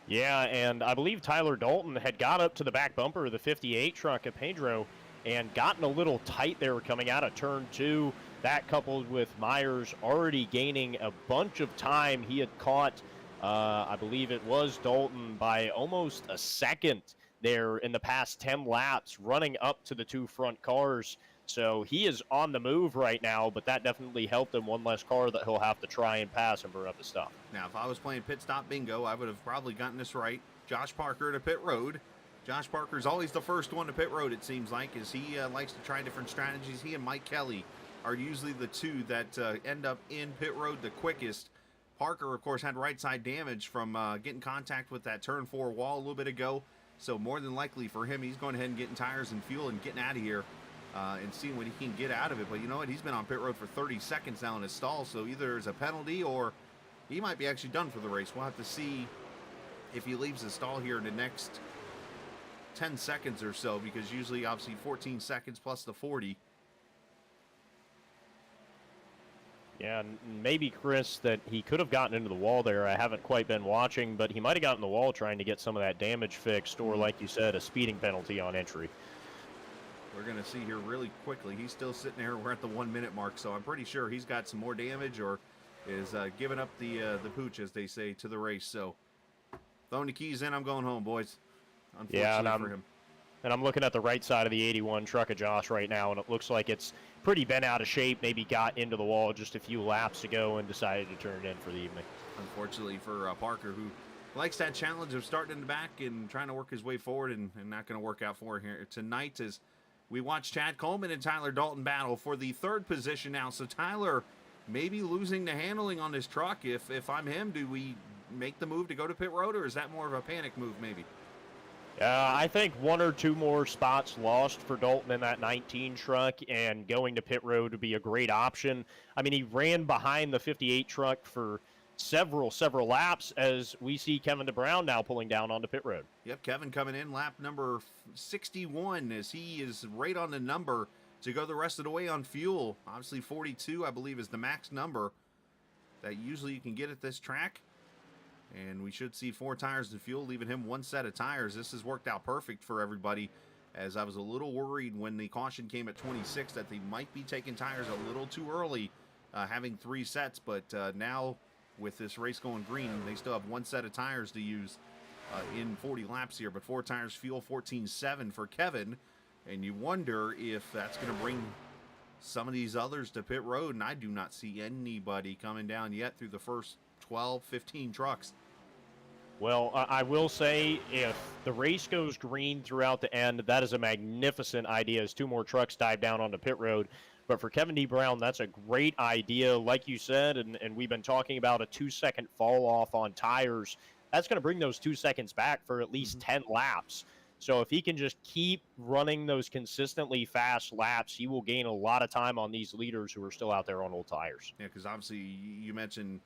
Yeah, and I believe Tyler Dalton had got up to the back bumper of the 58 truck at Pedro and gotten a little tight there coming out of turn 2. That coupled with Myers already gaining a bunch of time. He had caught, I believe it was Dalton, by almost a second there in the past 10 laps, running up to the 2 front cars. So he is on the move right now, but that definitely helped him. One less car that he'll have to try and pass and burn up his stuff. Now, if I was playing pit stop bingo, I would have probably gotten this right. Josh Parker to pit road. Josh Parker's always the first one to pit road, it seems like, as he likes to try different strategies. He and Mike Kelly are usually the two that end up in pit road the quickest. Parker, of course, had right side damage from getting contact with that turn 4 wall a little bit ago. So more than likely for him, he's going ahead and getting tires and fuel and getting out of here and seeing what he can get out of it. But you know what? He's been on pit road for 30 seconds now in his stall. So either there's a penalty or he might be actually done for the race. We'll have to see if he leaves the stall here in the next 10 seconds or so, because usually, obviously, 14 seconds plus the 40. Yeah, maybe, Chris, that he could have gotten into the wall there. I haven't quite been watching, but he might have gotten the wall trying to get some of that damage fixed, or, like you said, a speeding penalty on entry. We're going to see here really quickly. He's still sitting there. We're at the 1 minute mark, so I'm pretty sure he's got some more damage or is giving up the pooch, as they say, to the race. So throwing the keys in, I'm going home, boys. Unfortunately for him. And I'm looking at the right side of the 81 truck of Josh right now, and it looks like it's pretty bent out of shape. Maybe got into the wall just a few laps ago and decided to turn it in for the evening. Unfortunately for Parker, who likes that challenge of starting in the back and trying to work his way forward, and not going to work out for him here tonight, as we watch Chad Coleman and Tyler Dalton battle for the 3rd position now. So Tyler maybe losing the handling on his truck. If I'm him, do we make the move to go to pit road, or is that more of a panic move maybe? I think 1 or 2 more spots lost for Dalton in that 19 truck, and going to pit road would be a great option. I mean, he ran behind the 58 truck for several laps as we see Kevin DeBrown now pulling down onto pit road. Yep, Kevin coming in lap number 61 as he is right on the number to go the rest of the way on fuel. Obviously 42, I believe, is the max number that usually you can get at this track. And we should see 4 tires and fuel, leaving him 1 set of tires. This has worked out perfect for everybody, as I was a little worried when the caution came at 26 that they might be taking tires a little too early, having 3 sets. But now with this race going green, they still have 1 set of tires to use in 40 laps here. But 4 tires, fuel 14.7 for Kevin. And you wonder if that's going to bring some of these others to pit road. And I do not see anybody coming down yet through the first 12, 15 trucks. Well, I will say, if the race goes green throughout the end, that is a magnificent idea as 2 more trucks dive down onto pit road. But for Kevin D. Brown, that's a great idea. Like you said, and we've been talking about a 2-second fall off on tires. That's going to bring those 2 seconds back for at least 10 laps. So if he can just keep running those consistently fast laps, he will gain a lot of time on these leaders who are still out there on old tires. Yeah, because obviously you mentioned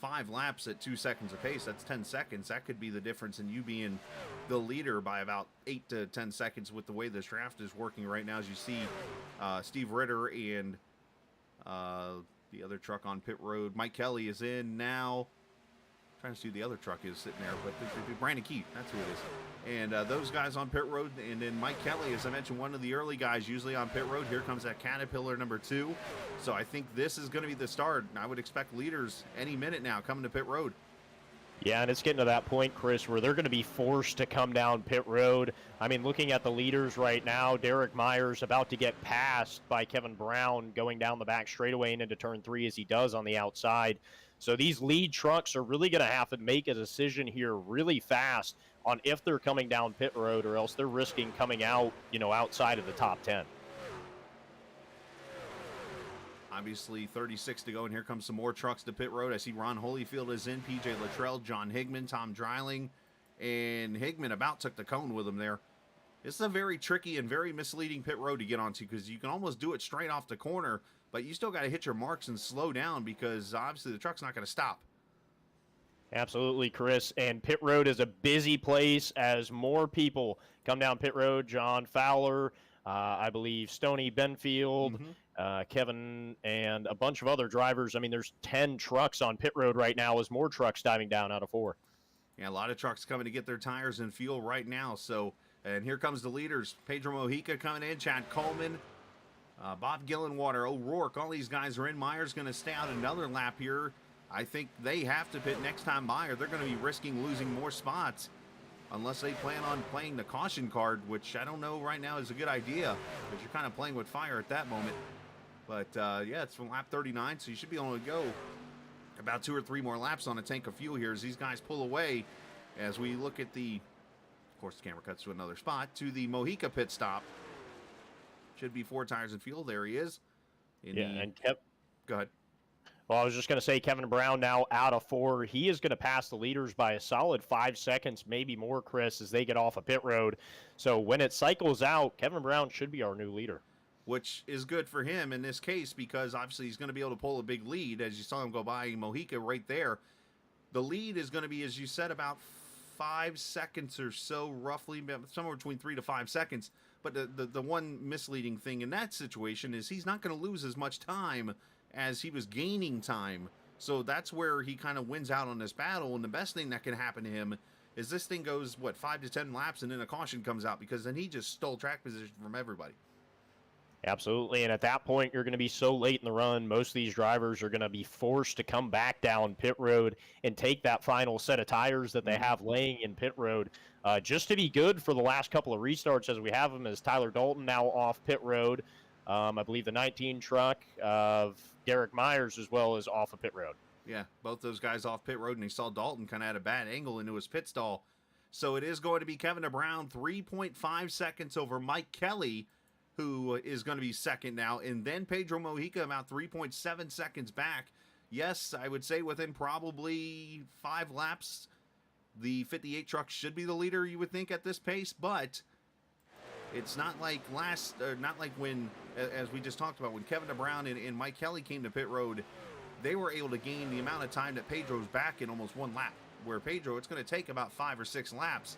5 laps at 2 seconds apace. That's 10 seconds. That could be the difference in you being the leader by about 8 to 10 seconds with the way this draft is working right now. As you see Steve Ritter and the other truck on pit road. Mike Kelly is in now. Trying to see who the other truck is sitting there, but Brandon Keith, that's who it is. And those guys on pit road, and then Mike Kelly, as I mentioned, one of the early guys usually on pit road. Here comes that Caterpillar number 2. So I think this is going to be the start. I would expect leaders any minute now coming to pit road. Yeah, and it's getting to that point, Chris, where they're going to be forced to come down pit road. I mean, looking at the leaders right now, Derek Myers about to get passed by Kevin Brown going down the back straightaway and into turn 3 as he does on the outside. So these lead trucks are really going to have to make a decision here really fast on if they're coming down pit road, or else they're risking coming out, outside of the top 10. Obviously 36 to go, and here comes some more trucks to pit road. I see Ron Holyfield is in, PJ Luttrell, John Higman, Tom Dreiling, and Higman about took the cone with him there. This is a very tricky and very misleading pit road to get onto, because you can almost do it straight off the corner, but you still got to hit your marks and slow down, because obviously the truck's not going to stop. Absolutely, Chris. And pit road is a busy place as more people come down pit road. John Fowler, I believe Stoney Benfield, Kevin, and a bunch of other drivers. I mean, there's 10 trucks on pit road right now as more trucks diving down out of 4. Yeah, a lot of trucks coming to get their tires and fuel right now. So, and here comes the leaders. Pedro Mojica coming in, Chad Coleman, Bob Gillenwater, O'Rourke. All these guys are in. Meyer's going to stay out another lap here. I think they have to pit next time Meyer. They're going to be risking losing more spots unless they plan on playing the caution card, which I don't know right now is a good idea, because you're kind of playing with fire at that moment. But, yeah, it's from lap 39, so you should be able to go about 2 or 3 more laps on a tank of fuel here as these guys pull away. As we look at the, of course, the camera cuts to another spot, to the Mojica pit stop. Should be 4 tires and fuel. There he is. Go ahead. Well, I was just going to say, Kevin Brown now out of 4. He is going to pass the leaders by a solid 5 seconds, maybe more, Chris, as they get off of pit road. So when it cycles out, Kevin Brown should be our new leader. Which is good for him in this case, because obviously he's going to be able to pull a big lead. As you saw him go by Mojica right there. The lead is going to be, as you said, about 5 seconds or so, roughly, somewhere between 3 to 5 seconds. But the one misleading thing in that situation is he's not going to lose as much time as he was gaining time. So that's where he kind of wins out on this battle. And the best thing that can happen to him is this thing goes, 5 to 10 laps, and then a caution comes out, because then he just stole track position from everybody. Absolutely, and at that point, you're going to be so late in the run, most of these drivers are going to be forced to come back down pit road and take that final set of tires that they have laying in pit road, just to be good for the last couple of restarts as we have them, as Tyler Dalton now off pit road. I believe the 19 truck of Derek Myers as well is off of pit road. Yeah, both those guys off pit road, and he saw Dalton kind of at a bad angle into his pit stall. So it is going to be Kevin Brown, 3.5 seconds over Mike Kelly, who is going to be second now, and then Pedro Mojica about 3.7 seconds back. Yes, I would say within probably 5 laps, the 58 truck should be the leader, you would think, at this pace, but it's not like not like when, as we just talked about, when Kevin Brown and Mike Kelly came to pit road, they were able to gain the amount of time that Pedro's back in almost one lap. Where Pedro, it's going to take about 5 or 6 laps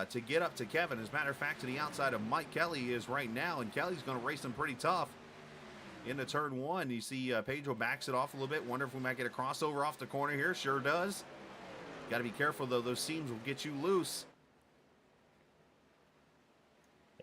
to get up to Kevin. As a matter of fact, to the outside of Mike Kelly is right now, and Kelly's going to race him pretty tough. Into turn 1, you see Pedro backs it off a little bit. Wonder if we might get a crossover off the corner here. Sure does. Got to be careful, though. Those seams will get you loose.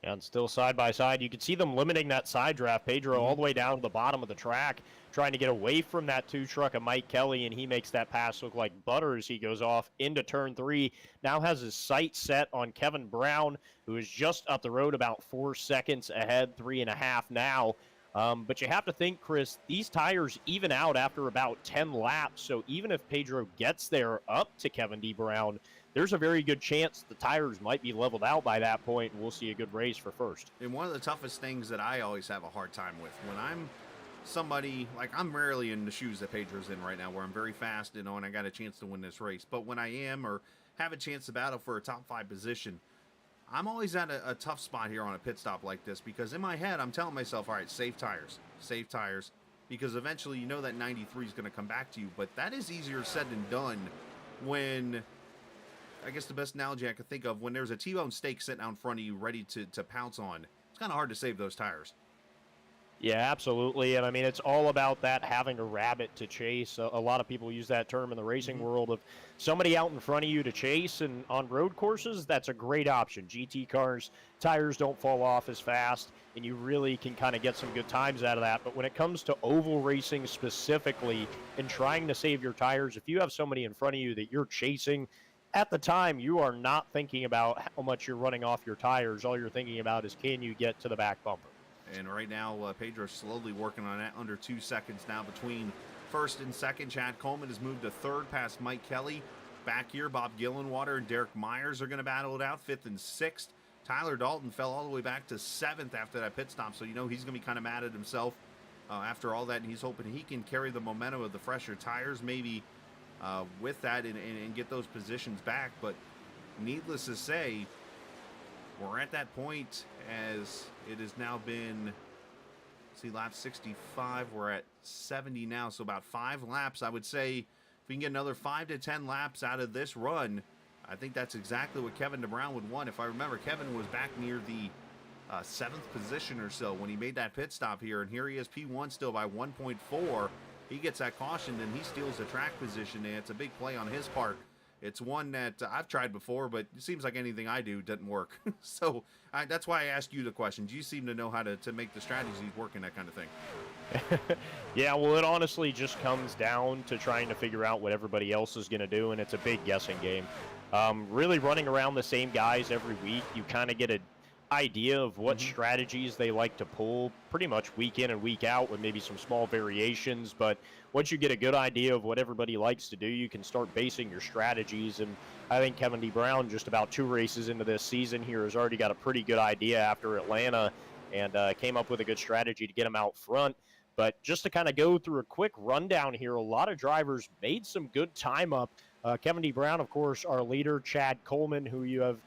And still side by side. You can see them limiting that side draft. Pedro all the way down to the bottom of the track, trying to get away from that 2 truck of Mike Kelly, and he makes that pass look like butter as he goes off into turn 3. Now has his sights set on Kevin Brown, who is just up the road about 4 seconds ahead, 3.5 now. But you have to think, Chris, these tires even out after about 10 laps. So even if Pedro gets there up to Kevin D. Brown, there's a very good chance the tires might be leveled out by that point, and we'll see a good race for first. And one of the toughest things that I always have a hard time with, when I'm somebody, like I'm rarely in the shoes that Pedro's in right now, where I'm very fast, and I got a chance to win this race. But when I am, or have a chance to battle for a top 5 position, I'm always at a tough spot here on a pit stop like this, because in my head, I'm telling myself, all right, save tires, because eventually you know that 93 is going to come back to you. But that is easier said than done when, I guess the best analogy I could think of, when there's a T-bone steak sitting out in front of you ready to pounce on, it's kind of hard to save those tires. Yeah, absolutely. And I mean, it's all about that having a rabbit to chase. A lot of people use that term in the racing world of somebody out in front of you to chase. And on road courses, that's a great option. GT cars, tires don't fall off as fast, and you really can kind of get some good times out of that. But when it comes to oval racing specifically and trying to save your tires, if you have somebody in front of you that you're chasing, at the time, you are not thinking about how much you're running off your tires. All you're thinking about is, can you get to the back bumper? And right now, Pedro's slowly working on that. Under 2 seconds now between first and second. Chad Coleman has moved to third past Mike Kelly. Back here, Bob Gillenwater and Derek Myers are going to battle it out, 5th and 6th. Tyler Dalton fell all the way back to 7th after that pit stop, so you know he's going to be kind of mad at himself after all that, and he's hoping he can carry the momentum of the fresher tires maybe with that and get those positions back. But needless to say, we're at that point as it has now been, see, lap 65. We're at 70 now, so about 5 laps. I would say if we can get another 5 to 10 laps out of this run, I think that's exactly what Kevin DeBrown would want. If I remember, Kevin was back near the 7th position or so when he made that pit stop here, and here he is, P1 still by 1.4. He gets that caution, and he steals the track position, and it's a big play on his part. It's one that I've tried before, but it seems like anything I do doesn't work. So that's why I asked you the question. Do you seem to know how to make the strategies work and that kind of thing? Yeah, well, it honestly just comes down to trying to figure out what everybody else is going to do, and it's a big guessing game. Really running around the same guys every week, you kind of get an idea of what strategies they like to pull pretty much week in and week out with maybe some small variations. But once you get a good idea of what everybody likes to do, you can start basing your strategies. And I think Kevin D. Brown, just about 2 races into this season here, has already got a pretty good idea after Atlanta and came up with a good strategy to get him out front. But just to kind of go through a quick rundown here, a lot of drivers made some good time up. Kevin D. Brown, of course, our leader, Chad Coleman, who you have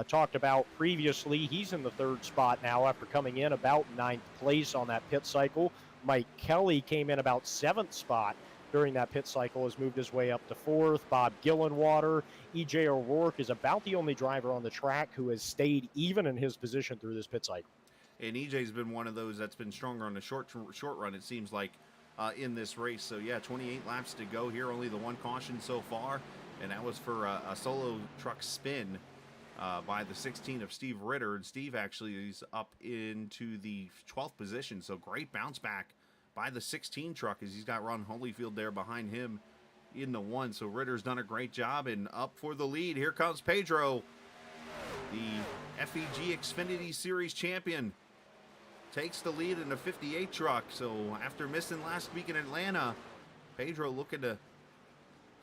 talked about previously. He's in the 3rd spot now after coming in about 9th place on that pit cycle. Mike Kelly came in about 7th spot during that pit cycle, has moved his way up to 4th. Bob Gillenwater, EJ O'Rourke is about the only driver on the track who has stayed even in his position through this pit cycle. And EJ's been one of those that's been stronger on the short run, it seems like, in this race. So yeah, 28 laps to go here, only the 1 caution so far, and that was for a solo truck spin by the 16 of Steve Ritter, and Steve actually is up into the 12th position, so great bounce back by the 16 truck as he's got Ron Holyfield there behind him in the 1. So Ritter's done a great job, and up for the lead, here comes Pedro, the FEG Xfinity Series champion, takes the lead in the 58 truck. So after missing last week in Atlanta, Pedro looking to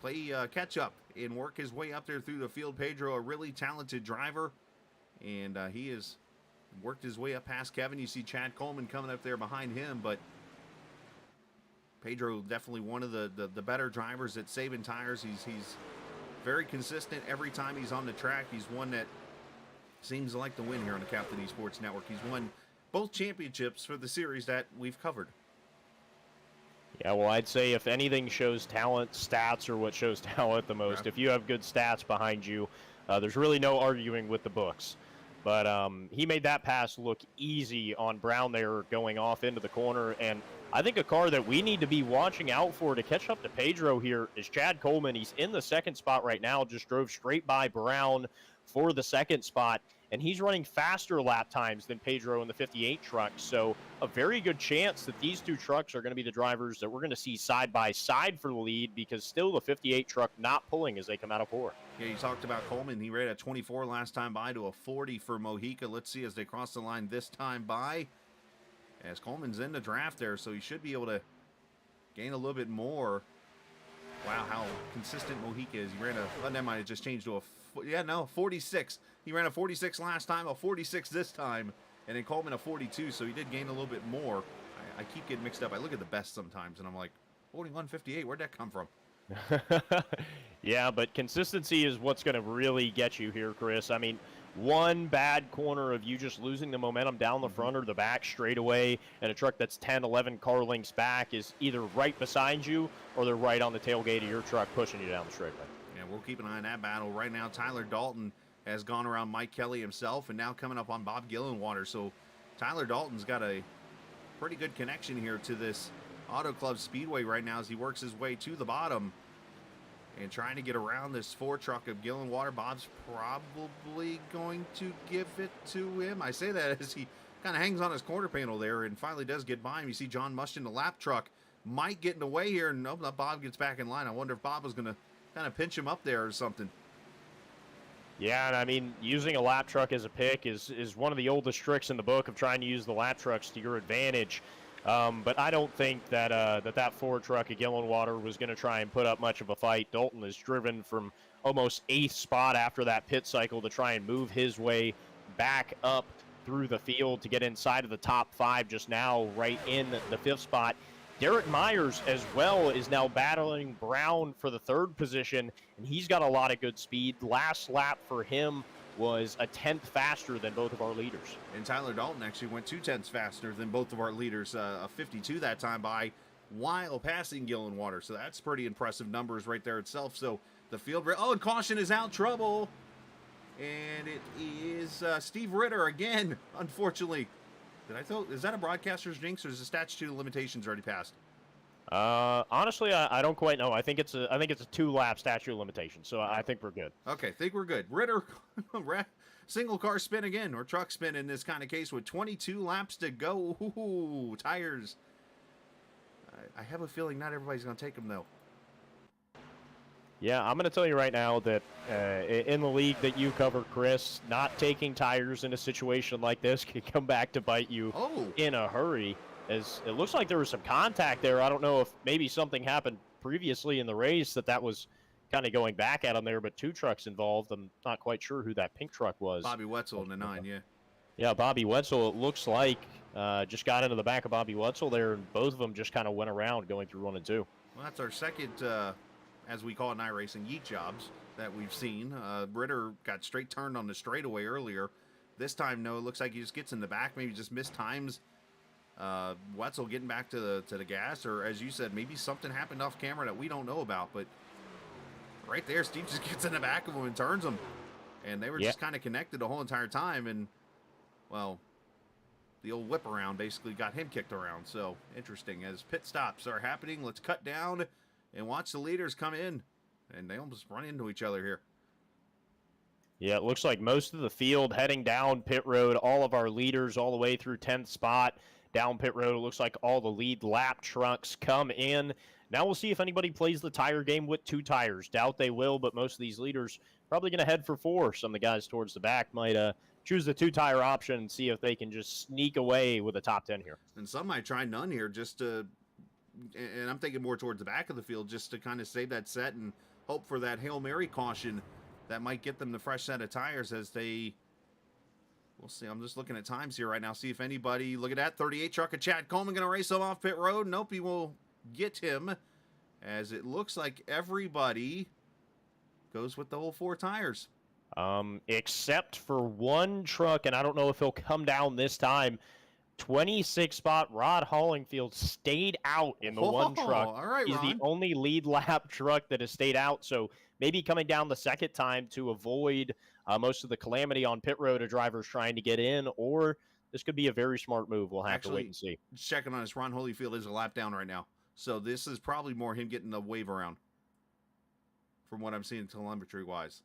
play catch up and work his way up there through the field. Pedro, a really talented driver, and he has worked his way up past Kevin. You see Chad Coleman coming up there behind him, but Pedro definitely one of the better drivers at saving tires. He's very consistent every time he's on the track. He's one that seems to like to win here on the Captain Esports Network. He's won both championships for the series that we've covered. Yeah, well, I'd say if anything shows talent, stats are what shows talent the most. Yeah. If you have good stats behind you, there's really no arguing with the books. But he made that pass look easy on Brown there going off into the corner. And I think a car that we need to be watching out for to catch up to Pedro here is Chad Coleman. He's in the second spot right now, just drove straight by Brown for the second spot. And he's running faster lap times than Pedro in the 58 truck. So a very good chance that these two trucks are going to be the drivers that we're going to see side by side for the lead, because still the 58 truck not pulling as they come out of 4. Yeah, you talked about Coleman. He ran a 24 last time by to a 40 for Mojica. Let's see as they cross the line this time by. As Coleman's in the draft there, so he should be able to gain a little bit more. Wow, how consistent Mojica is. He ran a, well, never mind, it just changed to a 46. He ran a 46 last time, a 46 this time, and then Coleman a 42, so he did gain a little bit more. I keep getting mixed up. I look at the best sometimes, and I'm like, 41.58, where'd that come from? Yeah, but consistency is what's going to really get you here, Chris. I mean, one bad corner of you just losing the momentum down the front or the back straightaway, and a truck that's 10, 11 car lengths back is either right beside you or they're right on the tailgate of your truck pushing you down the straightaway. Yeah, we'll keep an eye on that battle. Right now, Tyler Dalton has gone around Mike Kelly himself and now coming up on Bob Gillenwater. So Tyler Dalton's got a pretty good connection here to this Auto Club Speedway right now as he works his way to the bottom and trying to get around this 4 truck of Gillenwater. Bob's probably going to give it to him. I say that as he kind of hangs on his corner panel there and finally does get by him. You see John Mush in the lap truck. Might get in the way here. Nope, Bob gets back in line. I wonder if Bob was going to kind of pinch him up there or something. Yeah, and I mean, using a lap truck as a pick is one of the oldest tricks in the book of trying to use the lap trucks to your advantage. But I don't think that that Ford truck at Gillenwater was going to try and put up much of a fight. Dalton is driven from almost 8th spot after that pit cycle to try and move his way back up through the field to get inside of the top 5 just now, right in the 5th spot. Derek Myers as well is now battling Brown for the 3rd position, and he's got a lot of good speed. Last lap for him was a 10th faster than both of our leaders. And Tyler Dalton actually went 2/10 faster than both of our leaders, a 52 that time by, while passing Gillenwater. So that's pretty impressive numbers right there itself. So the field, oh, and caution is out, trouble. And it is Steve Ritter again, unfortunately. Did I throw, is that a broadcaster's jinx or is the statute of limitations already passed? Honestly, I don't quite know. I think it's a 2-lap statute of limitations, so I think we're good. Okay, think we're good. Ritter, single car spin again, or truck spin in this kind of case with 22 laps to go. Ooh, tires. I have a feeling not everybody's going to take them, though. Yeah, I'm going to tell you right now that in the league that you cover, Chris, not taking tires in a situation like this can come back to bite you in a hurry. As it looks like there was some contact there. I don't know if maybe something happened previously in the race that was kind of going back at him there, but 2 trucks involved. I'm not quite sure who that pink truck was. Bobby Wetzel in the 9, yeah. Yeah, Bobby Wetzel, it looks like, just got into the back of Bobby Wetzel there, and both of them just kind of went around going through 1 and 2. Well, that's our second, as we call it in iRacing, yeet jobs that we've seen. Ritter got straight turned on the straightaway earlier. This time, no, it looks like he just gets in the back, maybe just missed times. Wetzel getting back to the gas, or as you said, maybe something happened off camera that we don't know about, but right there, Steve just gets in the back of him and turns him, and they were just kind of connected the whole entire time, and, well, the old whip around basically got him kicked around. So interesting. As pit stops are happening, let's cut down and watch the leaders come in, and they almost run into each other here. Yeah, it looks like most of the field heading down pit road, all of our leaders all the way through 10th spot. Down pit road, it looks like all the lead lap trucks come in. Now we'll see if anybody plays the tire game with 2 tires. Doubt they will, but most of these leaders probably going to head for 4. Some of the guys towards the back might choose the 2-tire option and see if they can just sneak away with a top 10 here. And some might try none here just to, and I'm thinking more towards the back of the field, just to kind of save that set and hope for that Hail Mary caution that might get them the fresh set of tires as they... We'll see. I'm just looking at times here right now. See if anybody... Look at that. 38 truck of Chad Coleman going to race him off pit road. Nope, he will get him. As it looks like everybody goes with the whole 4 tires. Except for one truck, and I don't know if he'll come down this time. 26 spot. Rod Hollingfield stayed out in the one truck. All right, He's Ron. the only lead lap truck that has stayed out. So maybe coming down the second time to avoid most of the calamity on pit road of drivers trying to get in, or this could be a very smart move. We'll have to wait and see. Just checking on this, Ron Holyfield is a lap down right now. So this is probably more him getting the wave around from what I'm seeing telemetry-wise.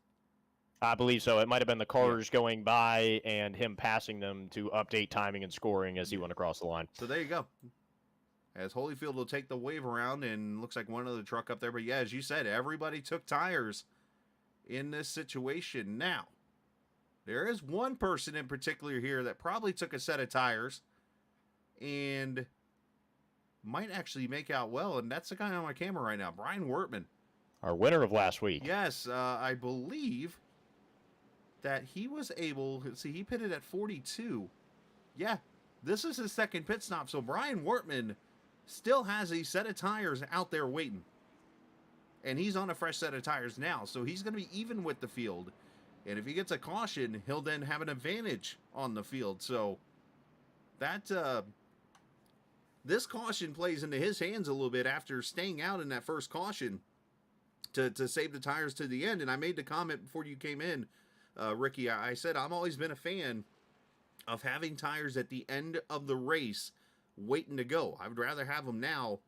I believe so. It might have been the cars going by and him passing them to update timing and scoring as he went across the line. So there you go. As Holyfield will take the wave around, and looks like one other truck up there. But yeah, as you said, everybody took tires in this situation. Now, there is one person in particular here that probably took a set of tires and might actually make out well, and that's the guy on my camera right now, Brian Wortman. Our winner of last week. Yes, I believe that he was able, let's see, he pitted at 42. Yeah, this is his second pit stop, so Brian Wortman still has a set of tires out there waiting. And he's on a fresh set of tires now, so he's going to be even with the field. And if he gets a caution, he'll then have an advantage on the field. So that this caution plays into his hands a little bit after staying out in that first caution to save the tires to the end. And I made the comment before you came in, Ricky, I said I've always been a fan of having tires at the end of the race waiting to go. I would rather have them now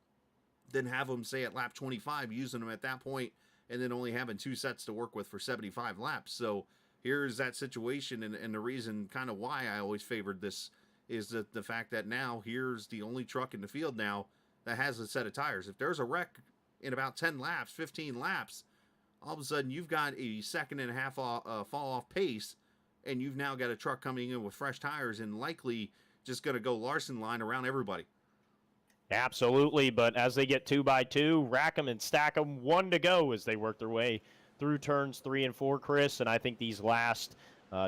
than have them, say, at lap 25, using them at that point, and then only having 2 sets to work with for 75 laps. So here's that situation, and the reason kind of why I always favored this is the fact that now here's the only truck in the field now that has a set of tires. If there's a wreck in about 10 laps, 15 laps, all of a sudden you've got a second and a half fall off pace, and you've now got a truck coming in with fresh tires and likely just going to go Larson line around everybody. Absolutely, but as they get 2 by 2, rack them and stack them, 1 to go as they work their way through turns 3 and 4, Chris. And I think these last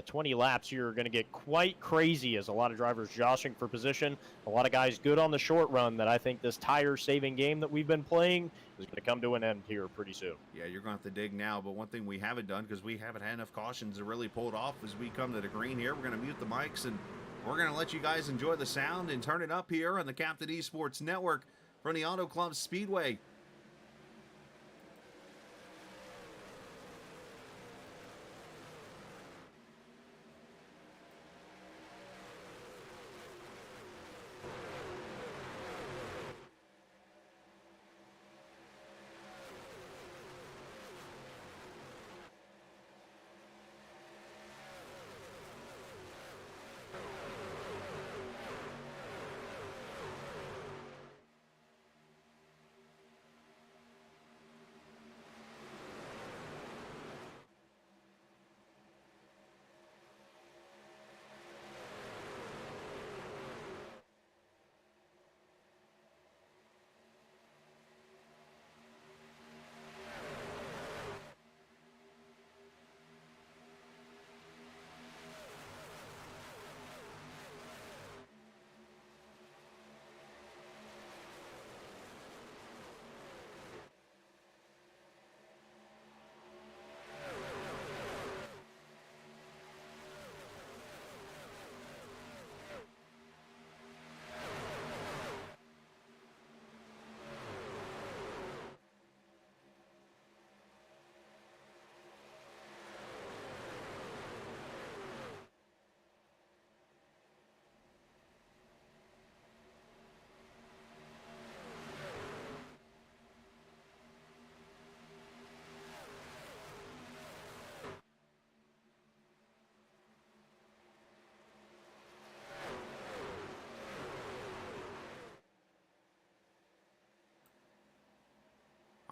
20 laps here are going to get quite crazy as a lot of drivers joshing for position. A lot of guys good on the short run that I think this tire-saving game that we've been playing is going to come to an end here pretty soon. Yeah, you're going to have to dig now, but one thing we haven't done, because we haven't had enough cautions to really pull it off, as we come to the green here, we're going to mute the mics, and we're going to let you guys enjoy the sound and turn it up here on the Captain Esports Network from the Auto Club Speedway.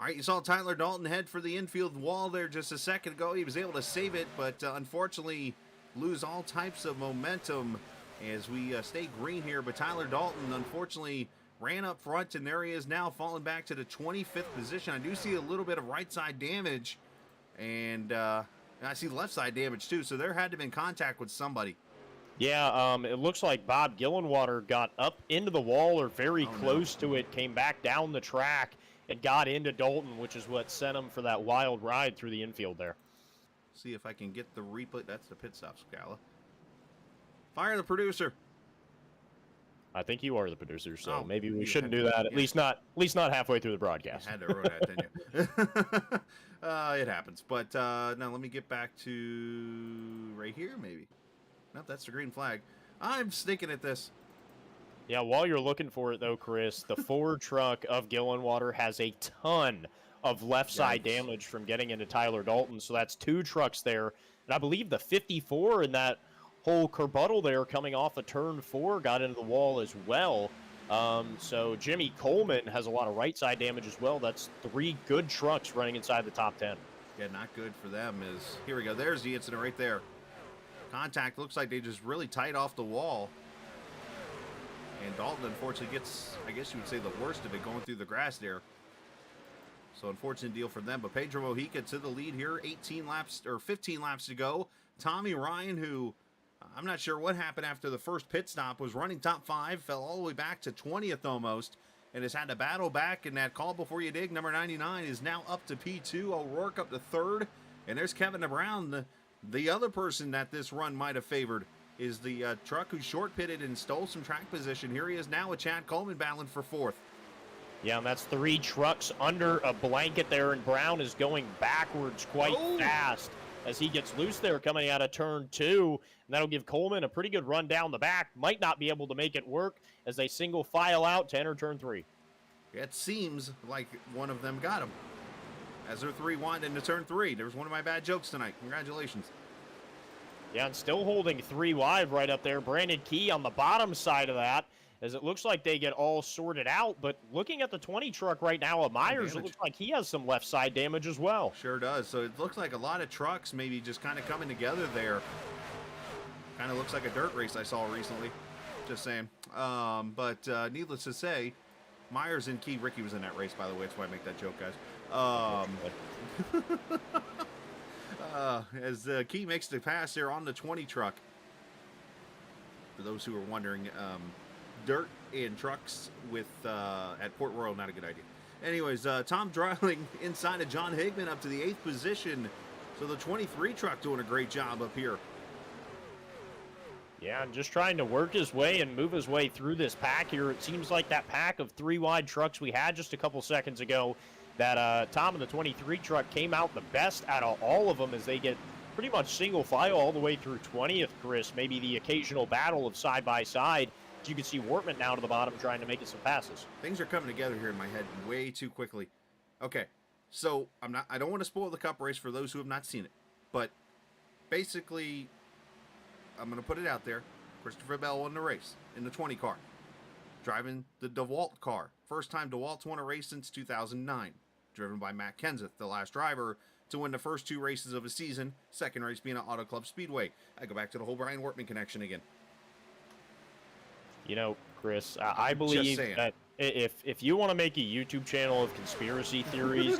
All right, you saw Tyler Dalton head for the infield wall there just a second ago. He was able to save it, but unfortunately lose all types of momentum as we stay green here. But Tyler Dalton, unfortunately, ran up front, and there he is now falling back to the 25th position. I do see a little bit of right side damage, and I see left side damage too, so there had to have been contact with somebody. Yeah, it looks like Bob Gillenwater got up into the wall or very close to it, came back down the track, and got into Dalton, which is what sent him for that wild ride through the infield there. See if I can get the replay. That's the pit stop, Scala. Fire the producer. I think you are the producer, so Oh, maybe we you shouldn't had do to- that. At yeah. least not halfway through the You broadcast. had to ruin that, didn't you? It happens. But now let me get back to right here, maybe. Nope, that's the green flag. I'm sneaking at this. Yeah, while you're looking for it, though, Chris, the Ford truck of Gillenwater has a ton of left side Yikes. damage from getting into Tyler Dalton. So that's 2 trucks there. And I believe the 54 in that whole kerbuttal there coming off of turn 4 got into the wall as well. So Jimmy Coleman has a lot of right side damage as well. That's 3 good trucks running inside the top 10. Yeah, not good for them is... Here we go. There's the incident right there. Contact looks like they just really tight off the wall. And Dalton, unfortunately, gets, I guess you would say, the worst of it going through the grass there. So, unfortunate deal for them. But Pedro Mojica to the lead here. 18 laps, or 15 laps to go. Tommy Ryan, who I'm not sure what happened after the first pit stop, was running top 5, fell all the way back to 20th almost, and has had to battle back. And that call before you dig, number 99, is now up to P2. O'Rourke up to 3rd. And there's Kevin Brown, the other person that this run might have favored. Is the truck who short pitted and stole some track position. Here he is now with Chad Coleman battling for 4th. Yeah, and that's 3 trucks under a blanket there, and Brown is going backwards quite fast as he gets loose there coming out of turn 2. And that'll give Coleman a pretty good run down the back. Might not be able to make it work as they single file out to enter turn 3. It seems like one of them got him. As they're 3 wide into turn 3. There's one of my bad jokes tonight. Congratulations. Yeah, and still holding 3 wide right up there. Brandon Key on the bottom side of that, as it looks like they get all sorted out. But looking at the 20 truck right now of Myers, it looks like he has some left side damage as well. Sure does. So it looks like a lot of trucks maybe just kind of coming together there. Kind of looks like a dirt race I saw recently. Just saying. But needless to say, Myers and Key, Ricky was in that race, by the way. That's why I make that joke, guys. As Key makes the pass there on the 20 truck. For those who are wondering, dirt and trucks with at Port Royal, not a good idea. Anyways, Tom Dreiling inside of John Higman up to the 8th position. So the 23 truck doing a great job up here. Yeah, and just trying to work his way and move his way through this pack here. It seems like that pack of 3 wide trucks we had just a couple seconds ago, that Tom and the 23 truck came out the best out of all of them as they get pretty much single file all the way through 20th, Chris. Maybe the occasional battle of side by side. As you can see Wortman down to the bottom trying to make it some passes. Things are coming together here in my head way too quickly. Okay, so I don't want to spoil the Cup race for those who have not seen it, but basically, I'm going to put it out there. Christopher Bell won the race in the 20 car, driving the DeWalt car. First time DeWalt's won a race since 2009. Driven by Matt Kenseth, the last driver to win the first 2 races of a season, second race being at Auto Club Speedway. I go back to the whole Brian Wortman connection again. You know, Chris, I believe that if you want to make a YouTube channel of conspiracy theories,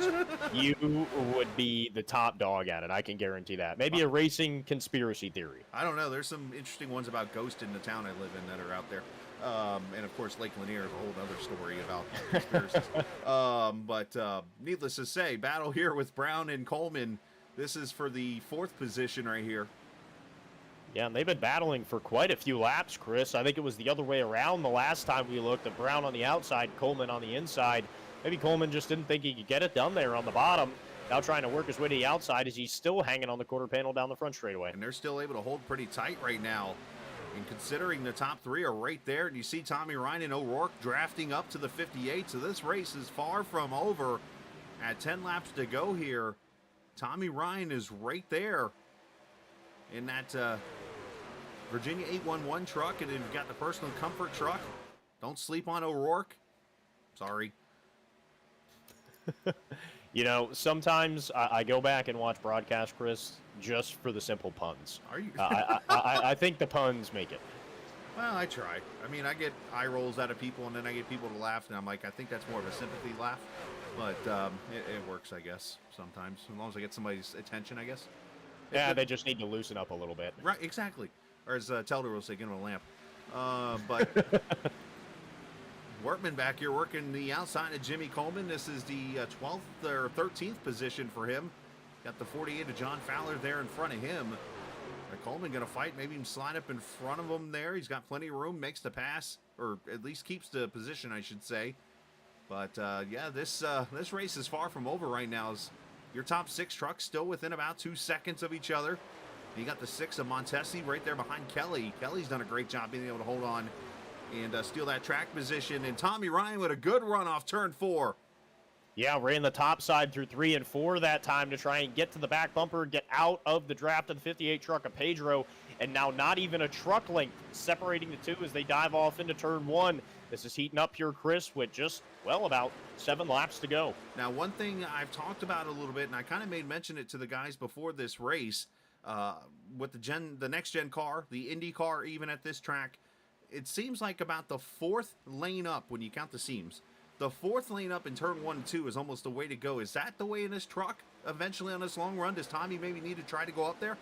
you would be the top dog at it. I can guarantee that. Maybe a racing conspiracy theory. I don't know. There's some interesting ones about ghosts in the town I live in that are out there. And of course, Lake Lanier is a whole other story about conspiracies. But needless to say, battle here with Brown and Coleman. This is for the 4th position right here. Yeah, and they've been battling for quite a few laps, Chris. I think it was the other way around the last time we looked at Brown on the outside, Coleman on the inside. Maybe Coleman just didn't think he could get it done there on the bottom. Now trying to work his way to the outside as he's still hanging on the quarter panel down the front straightaway. And they're still able to hold pretty tight right now. And considering the top 3 are right there, and you see Tommy Ryan and O'Rourke drafting up to the 58. So this race is far from over. At 10 laps to go here, Tommy Ryan is right there in that Virginia 811 truck, and then you've got the personal comfort truck. Don't sleep on O'Rourke. Sorry. You know, sometimes I go back and watch broadcast, Chris, just for the simple puns. Are you? I think the puns make it. Well, I try. I mean, I get eye rolls out of people, and then I get people to laugh, and I'm like, I think that's more of a sympathy laugh. But it works, I guess, sometimes. As long as I get somebody's attention, I guess. Yeah, they just need to loosen up a little bit. Right, exactly. Or as Telder will say, get him a lamp. But Wortman back here working the outside of Jimmy Coleman. This is the 12th or 13th position for him. Got the 48 of John Fowler there in front of him. Coleman going to fight, maybe even slide up in front of him there. He's got plenty of room, makes the pass, or at least keeps the position, I should say. But, yeah, this race is far from over right now. As your top 6 trucks still within about 2 seconds of each other. You got the 6 of Montesi right there behind Kelly. Kelly's done a great job being able to hold on and steal that track position. And Tommy Ryan with a good run off turn 4. Yeah, ran the top side through 3 and 4 that time to try and get to the back bumper, get out of the draft of the 58 truck of Pedro, and now not even a truck length separating the two as they dive off into turn 1. This is heating up here, Chris, with just, well, about 7 laps to go. Now, one thing I've talked about a little bit, and I kind of made mention it to the guys before this race, with the next-gen car, the Indy car, even at this track, it seems like about the 4th lane up when you count the seams. The 4th lane up in turn 1 and 2 is almost the way to go. Is that the way in this truck eventually on this long run? Does Tommy maybe need to try to go up there?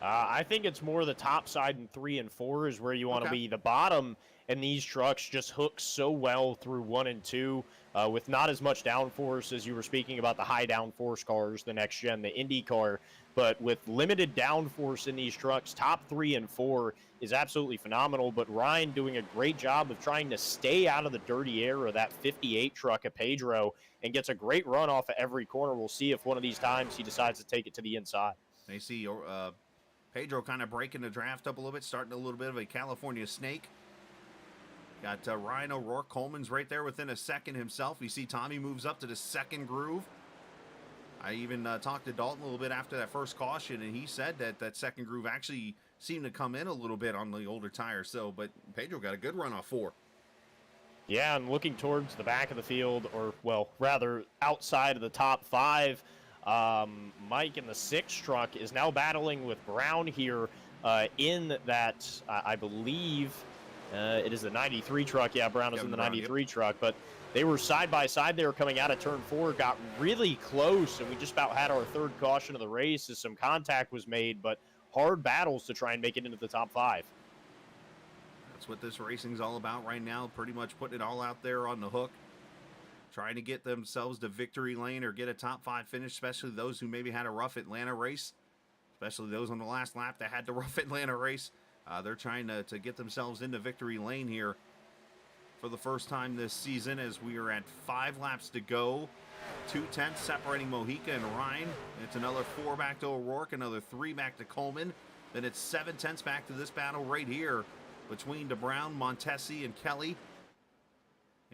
I think it's more the top side in 3 and 4 is where you want to be. The bottom in these trucks just hook so well through 1 and 2 with not as much downforce as you were speaking about the high downforce cars, the next gen, the Indy car. But with limited downforce in these trucks, top 3 and 4 is absolutely phenomenal. But Ryan doing a great job of trying to stay out of the dirty air of that 58 truck of Pedro and gets a great run off of every corner. We'll see if one of these times he decides to take it to the inside. They see Pedro kind of breaking the draft up a little bit, starting a little bit of a California snake. Got Ryan O'Rourke. Coleman's right there within a second himself. You see Tommy moves up to the 2nd groove. I even talked to Dalton a little bit after that first caution, and he said that 2nd groove actually seemed to come in a little bit on the older tire. So, but Pedro got a good run off 4. Yeah, and looking towards the back of the field, or, well, rather outside of the top 5, Mike in the 6 truck is now battling with Brown here in that, I believe, it is the 93 truck. Yeah, Brown is in the 93 truck, but they were side by side. They were coming out of turn 4, got really close, and we just about had our 3rd caution of the race as some contact was made, but hard battles to try and make it into the top 5. That's what this racing's all about right now, pretty much putting it all out there on the hook, trying to get themselves to victory lane or get a top 5 finish, especially those who maybe had a rough Atlanta race, especially those on the last lap that had the rough Atlanta race. They're trying to get themselves into victory lane here for the first time this season as we are at 5 laps to go. 2/10 separating Mojica and Ryan. It's another 4 back to O'Rourke, another 3 back to Coleman. Then it's 7/10 back to this battle right here between DeBrown, Montesi, and Kelly.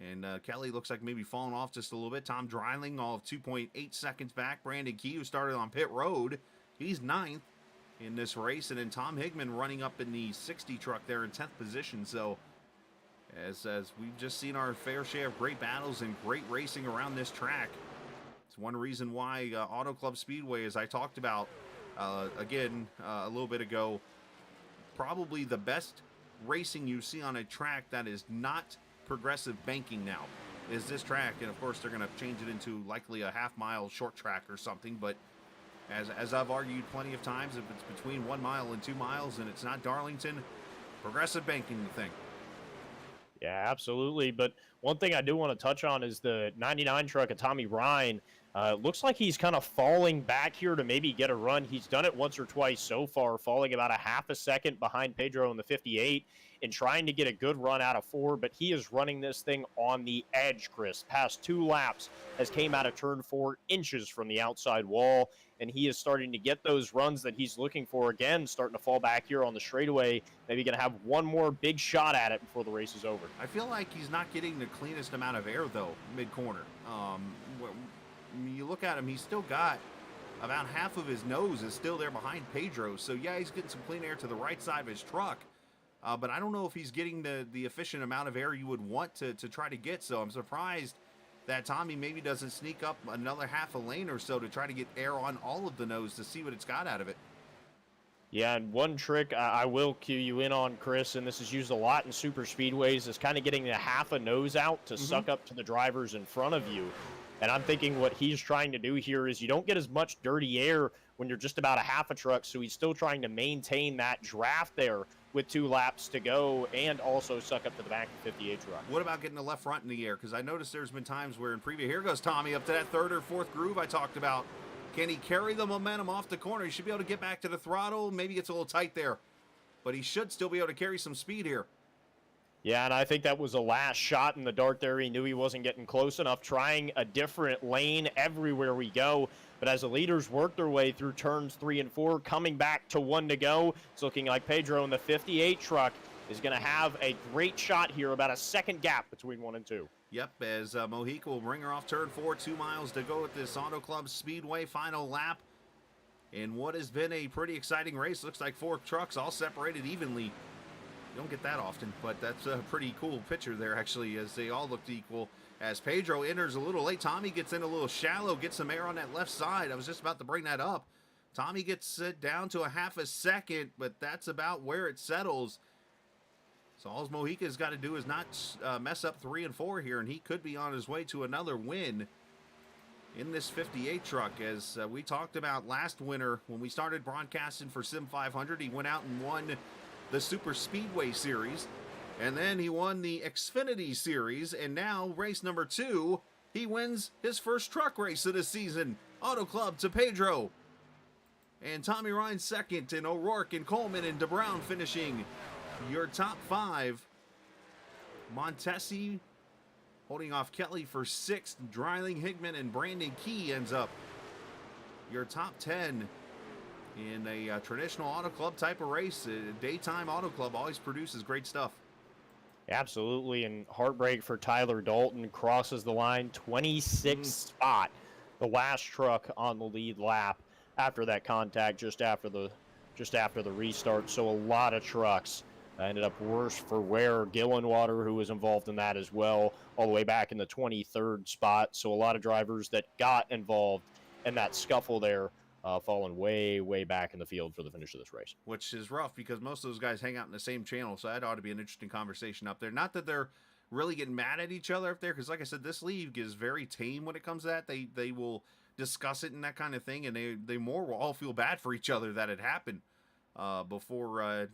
And Kelly looks like maybe falling off just a little bit. Tom Dreiling, all of 2.8 seconds back. Brandon Key, who started on pit road, he's 9th in this race. And then Tom Higman running up in the 60 truck there in 10th position. So as we've just seen our fair share of great battles and great racing around this track. It's one reason why Auto Club Speedway, as I talked about again a little bit ago, probably the best racing you see on a track that is not progressive banking now is this track. And of course they're going to change it into likely a half-mile short track or something, but as I've argued plenty of times, if it's between 1 mile and 2 miles and it's not Darlington, progressive banking the thing. Yeah, absolutely. But one thing I do want to touch on is the 99 truck of Tommy Ryan. Looks like he's kind of falling back here to maybe get a run. He's done it once or twice so far, falling about a half a second behind Pedro in the 58 and trying to get a good run out of 4, but he is running this thing on the edge, Chris. Past 2 laps has came out of turn 4 inches from the outside wall, and he is starting to get those runs that he's looking for again, starting to fall back here on the straightaway. Maybe going to have one more big shot at it before the race is over. I feel like he's not getting the cleanest amount of air, though, mid-corner. You look at him, he's still got about half of his nose is still there behind Pedro. So, yeah, he's getting some clean air to the right side of his truck. But I don't know if he's getting the efficient amount of air you would want to try to get. So I'm surprised that Tommy maybe doesn't sneak up another half a lane or so to try to get air on all of the nose to see what it's got out of it. Yeah, and one trick I will cue you in on, Chris, and this is used a lot in super speedways, is kind of getting the half a nose out to suck up to the drivers in front of you. And I'm thinking what he's trying to do here is you don't get as much dirty air when you're just about a half a truck, so he's still trying to maintain that draft there with 2 laps to go and also suck up to the back of the 58 truck. What about getting the left front in the air? Because I noticed there's been times where in previous, here goes Tommy up to that 3rd or 4th groove I talked about. Can he carry the momentum off the corner? He should be able to get back to the throttle. Maybe it's a little tight there, but he should still be able to carry some speed here. Yeah, and I think that was a last shot in the dark there. He knew he wasn't getting close enough, trying a different lane everywhere we go. But as the leaders work their way through turns 3 and 4, coming back to 1 to go, it's looking like Pedro in the 58 truck is going to have a great shot here, about a second gap between 1 and 2. Yep, as Mojica will bring her off turn 4, 2 miles to go at this Auto Club Speedway final lap. In what has been a pretty exciting race. Looks like 4 trucks all separated evenly. You don't get that often, but that's a pretty cool picture there, actually, as they all looked equal. As Pedro enters a little late, Tommy gets in a little shallow, gets some air on that left side. I was just about to bring that up. Tommy gets it down to a half a second, but that's about where it settles. So all Mojica's got to do is not mess up 3 and 4 here, and he could be on his way to another win in this 58 truck. As we talked about last winter when we started broadcasting for Sim500, he went out and won the Super Speedway Series, and then he won the Xfinity Series, and now race number 2, he wins his first truck race of the season. Auto Club to Pedro. And Tommy Ryan second, and O'Rourke and Coleman and DeBrown finishing your top 5. Montesi holding off Kelly for 6th. Dryling, Higman, and Brandon Key ends up your top 10 in a traditional Auto Club type of race. Daytime Auto Club always produces great stuff. Absolutely, and heartbreak for Tyler Dalton. Crosses the line, 26th spot. The last truck on the lead lap after that contact, just after the restart. So a lot of trucks ended up worse for wear. Gillenwater, who was involved in that as well, all the way back in the 23rd spot. So a lot of drivers that got involved in that scuffle there, falling way, way back in the field for the finish of this race. Which is rough because most of those guys hang out in the same channel, so that ought to be an interesting conversation up there. Not that they're really getting mad at each other up there, because like I said, this league is very tame when it comes to that. They will discuss it and that kind of thing, and they more will all feel bad for each other that it happened before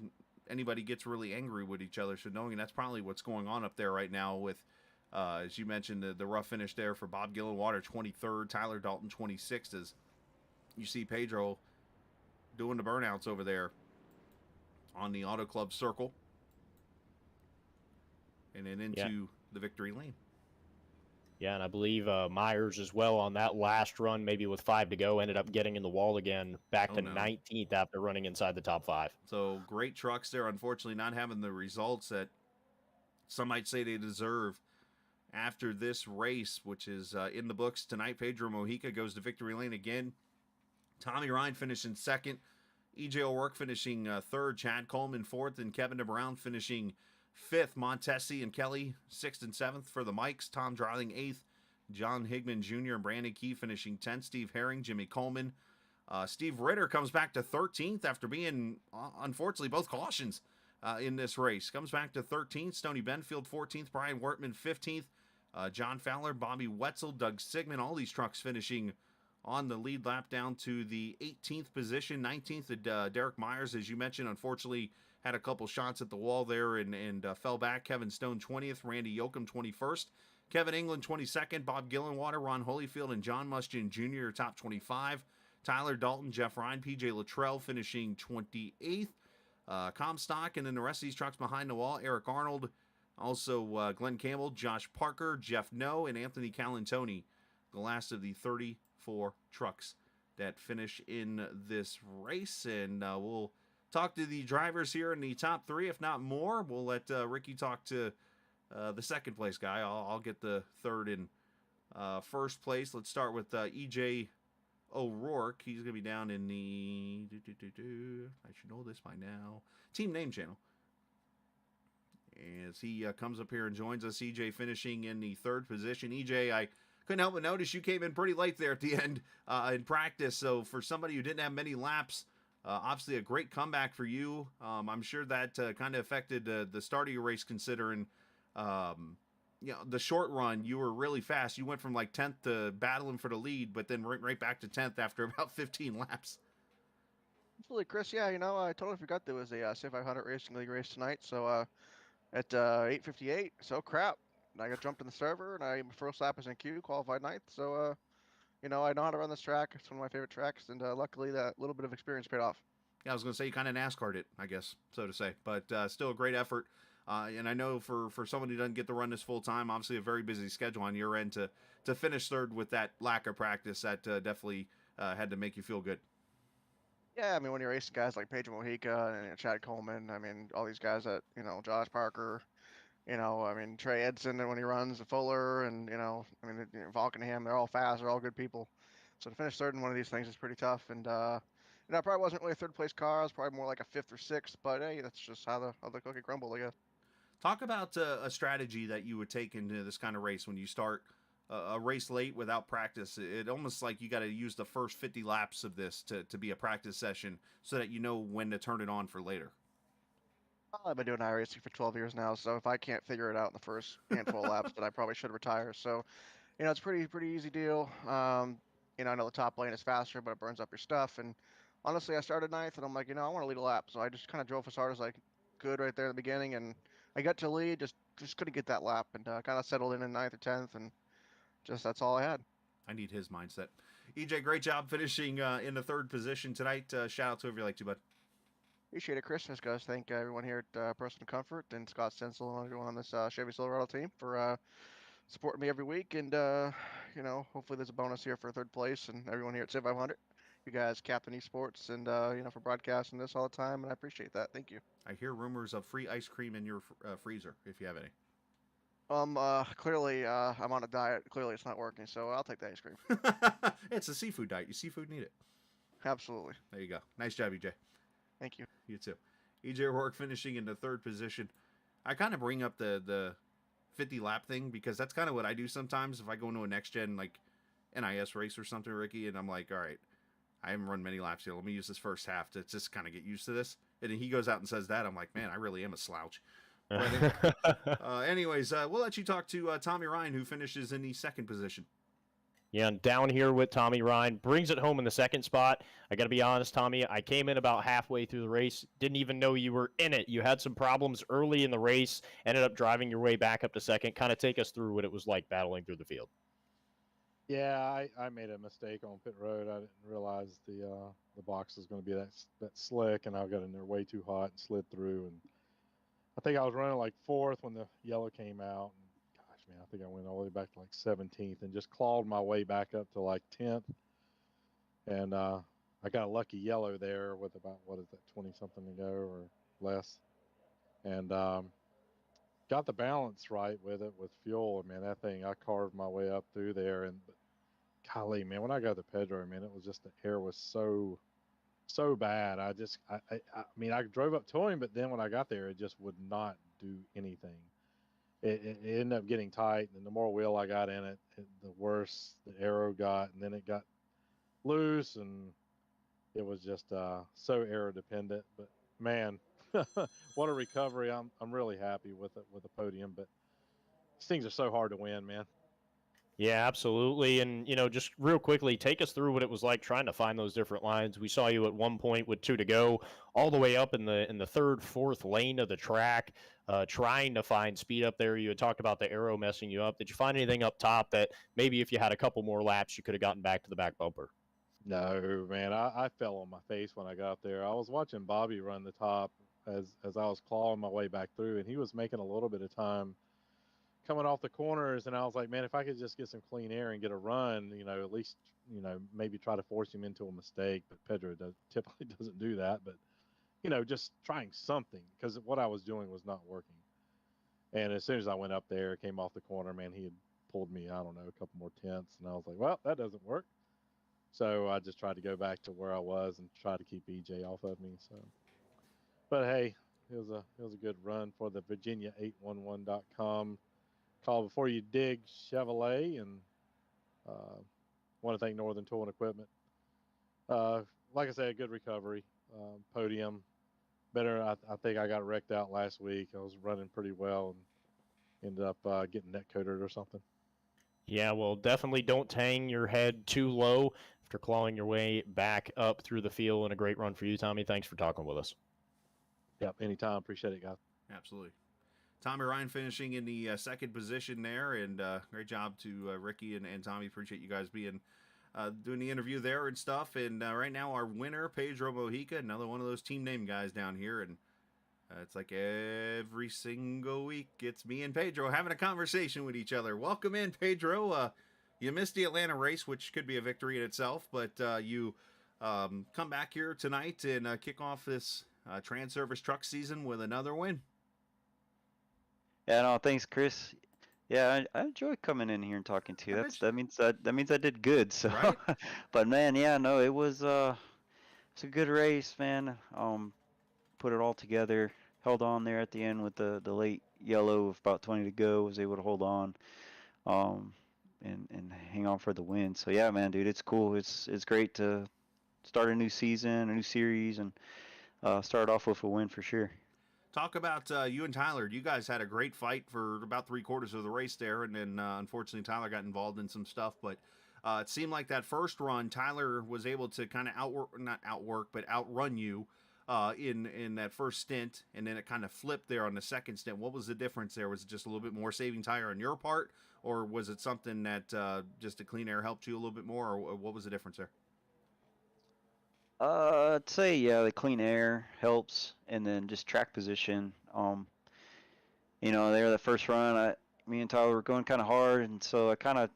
anybody gets really angry with each other. So knowing that's probably what's going on up there right now with, as you mentioned, the rough finish there for Bob Gillenwater, 23rd, Tyler Dalton, 26th, as you see Pedro doing the burnouts over there on the Auto Club circle. And then into the victory lane. Yeah, and I believe Myers as well on that last run, maybe with 5 to go, ended up getting in the wall again, back to 19th after running inside the top 5. So great trucks there, unfortunately not having the results that some might say they deserve after this race, which is in the books tonight. Pedro Mojica goes to victory lane again. Tommy Ryan finishing 2nd. E.J. O'Rourke finishing 3rd. Chad Coleman 4th. And Kevin DeBrown finishing 5th. Montesi and Kelly 6th and 7th for the Mikes. Tom Dryling 8th. John Higman Jr. and Brandon Key finishing 10th. Steve Herring, Jimmy Coleman. Steve Ritter comes back to 13th after being, unfortunately, both cautions in this race. Comes back to 13th. Stoney Benfield 14th. Brian Wortman 15th. John Fowler, Bobby Wetzel, Doug Sigmund. All these trucks finishing on the lead lap down to the 18th position. 19th, Derek Myers, as you mentioned, unfortunately had a couple shots at the wall there and fell back. Kevin Stone 20th, Randy Yoakum 21st, Kevin England 22nd, Bob Gillenwater, Ron Holyfield, and John Mustian Jr. top 25. Tyler Dalton, Jeff Ryan, PJ Luttrell finishing 28th. Comstock, and then the rest of these trucks behind the wall. Eric Arnold, also Glenn Campbell, Josh Parker, Jeff No, and Anthony Calantoni. The last of the 34 trucks that finish in this race. And we'll talk to the drivers here in the top 3, if not more. We'll let Ricky talk to the second place guy. I'll get the 3rd and 1st place. Let's start with E.J. O'Rourke. He's going to be down in the... I should know this by now. Team name channel. As he comes up here and joins us, EJ finishing in the 3rd position. EJ, I couldn't help but notice you came in pretty late there at the end in practice. So for somebody who didn't have many laps, obviously a great comeback for you. I'm sure that kind of affected the start of your race, considering the short run. You were really fast. You went from like 10th to battling for the lead, but then right back to 10th after about 15 laps. Absolutely, Chris. Yeah, I totally forgot there was a Sim500 Racing League race tonight. So at 8:58, so crap. And I got jumped in the server, and my first lap was in queue, qualified 9th. So you know, I know how to run this track. It's one of my favorite tracks, and luckily that little bit of experience paid off. Yeah, I was going to say you kind of NASCAR'd it, I guess, so to say, but still a great effort. And I know for someone who doesn't get to run this full time, obviously a very busy schedule on your end to finish third with that lack of practice, that definitely had to make you feel good. Yeah, I mean, when you're racing guys like Pedro Mojica and Chad Coleman, I mean, all these guys that, you know, Josh Parker, you know, I mean, Trey Edson, and when he runs, Fuller, and, you know, I mean, Valkenham, they're all fast, they're all good people. So to finish third in one of these things is pretty tough. And, you know, I probably wasn't really a third place car. I was probably more like a fifth or sixth, but hey, that's just how the cookie crumbled, I guess. Talk about a strategy that you would take into this kind of race when you start a race late without practice. It almost like you got to use the first 50 laps of this to be a practice session so that you know when to turn it on for later. Well, I've been doing iRacing for 12 years now, so if I can't figure it out in the first handful of laps, then I probably should retire. So, you know, it's pretty easy deal. You know, I know the top lane is faster, but it burns up your stuff. And honestly, I started ninth, and I'm like, you know, I want to lead a lap, so I just kind of drove as hard as I could right there at the beginning, and I got to lead, just couldn't get that lap, and kind of settled in ninth or 10th, and just that's all I had. I need his mindset. EJ, great job finishing in the third position tonight. Shout out to whoever you like to, bud. Appreciate it, Chris. Just guys, thank everyone here at Personal Comfort and Scott Stencil and everyone on this Chevy Silverado team for supporting me every week. And, you know, hopefully there's a bonus here for third place and everyone here at Sim500. You guys, Captain Esports, and, you know, for broadcasting this all the time. And I appreciate that. Thank you. I hear rumors of free ice cream in your freezer, if you have any. Clearly, I'm on a diet. Clearly, it's not working, so I'll take the ice cream. It's a seafood diet. You seafood need it. Absolutely. There you go. Nice job, EJ. Thank you. You too. EJ O'Rourke finishing in the third position. I kind of bring up the 50 lap thing because that's kind of what I do sometimes if I go into a next gen like NIS race or something, Ricky, and I'm like, all right, I haven't run many laps here. Let me use this first half to just kind of get used to this. And then he goes out and says that. I'm like, man, I really am a slouch. But anyways, we'll let you talk to Tommy Ryan, who finishes in the second position. Yeah, and down here with Tommy Ryan, brings it home in the second spot. I got to be honest, Tommy, I came in about halfway through the race, didn't even know you were in it. You had some problems early in the race, ended up driving your way back up to second. Kind of take us through what it was like battling through the field. Yeah, I made a mistake on pit road. I didn't realize the box was going to be that slick, and I got in there way too hot and slid through. And I think I was running like fourth when the yellow came out. And gosh, man, I think I went all the way back to like 17th and just clawed my way back up to like 10th. And I got a lucky yellow there with about, 20 something to go or less. And got the balance right with it with fuel. Man, that thing, I carved my way up through there. And golly, man, when I got to Pedro, man, it was just the air was so bad. I mean, I drove up to him, but then when I got there, it just would not do anything. It ended up getting tight, and the more wheel I got in it, the worse the aero got, and then it got loose, and it was just so aero dependent. But man, what a recovery! I'm really happy with it, with the podium. But these things are so hard to win, man. Yeah, absolutely. And, you know, just real quickly, take us through what it was like trying to find those different lines. We saw you at one point with 2 to go, all the way up in the third, fourth lane of the track, trying to find speed up there. You had talked about the aero messing you up. Did you find anything up top that maybe if you had a couple more laps, you could have gotten back to the back bumper? No, man, I fell on my face when I got there. I was watching Bobby run the top as I was clawing my way back through, and he was making a little bit of time coming off the corners, and I was like, man, if I could just get some clean air and get a run, you know, at least, you know, maybe try to force him into a mistake. But Pedro typically doesn't do that. But, you know, just trying something, because what I was doing was not working. And as soon as I went up there, came off the corner, man, he had pulled me, I don't know, a couple more tenths, and I was like, well, that doesn't work. So I just tried to go back to where I was and try to keep EJ off of me. So, but hey, it was a good run for the Virginia811.com. Call Before You Dig Chevrolet, and want to thank Northern Tool and Equipment. Like I said, a good recovery. Podium. Better, I think I got wrecked out last week. I was running pretty well and ended up getting net coated or something. Yeah, well, definitely don't hang your head too low after clawing your way back up through the field, and a great run for you, Tommy. Thanks for talking with us. Yep, anytime. Appreciate it, guys. Absolutely. Tommy Ryan finishing in the second position there, and great job to Ricky and Tommy. Appreciate you guys being doing the interview there and stuff. And right now, our winner, Pedro Mojica, another one of those team name guys down here. And it's like every single week, it's me and Pedro having a conversation with each other. Welcome in, Pedro. You missed the Atlanta race, which could be a victory in itself, but you come back here tonight and kick off this Transervice Truck season with another win. Yeah, no, thanks, Chris. Yeah, I enjoy coming in here and talking to you. That means I did good. So, Right? but man, yeah, no, it's a good race, man. Put it all together. Held on there at the end with the late yellow of about 20 to go. Was able to hold on, and hang on for the win. So yeah, man, dude, it's cool. It's great to start a new season, a new series, and start off with a win for sure. Talk about you and Tyler. You guys had a great fight for about 3/4 of the race there, and then unfortunately Tyler got involved in some stuff. But it seemed like that first run, Tyler was able to kind of outrun you in that first stint, and then it kind of flipped there on the second stint. What was the difference there? Was it just a little bit more saving tire on your part, or was it something that just the clean air helped you a little bit more, or what was the difference there? I'd say yeah, the clean air helps, and then just track position. There the first run, me and Tyler were going kind of hard, and so I kind of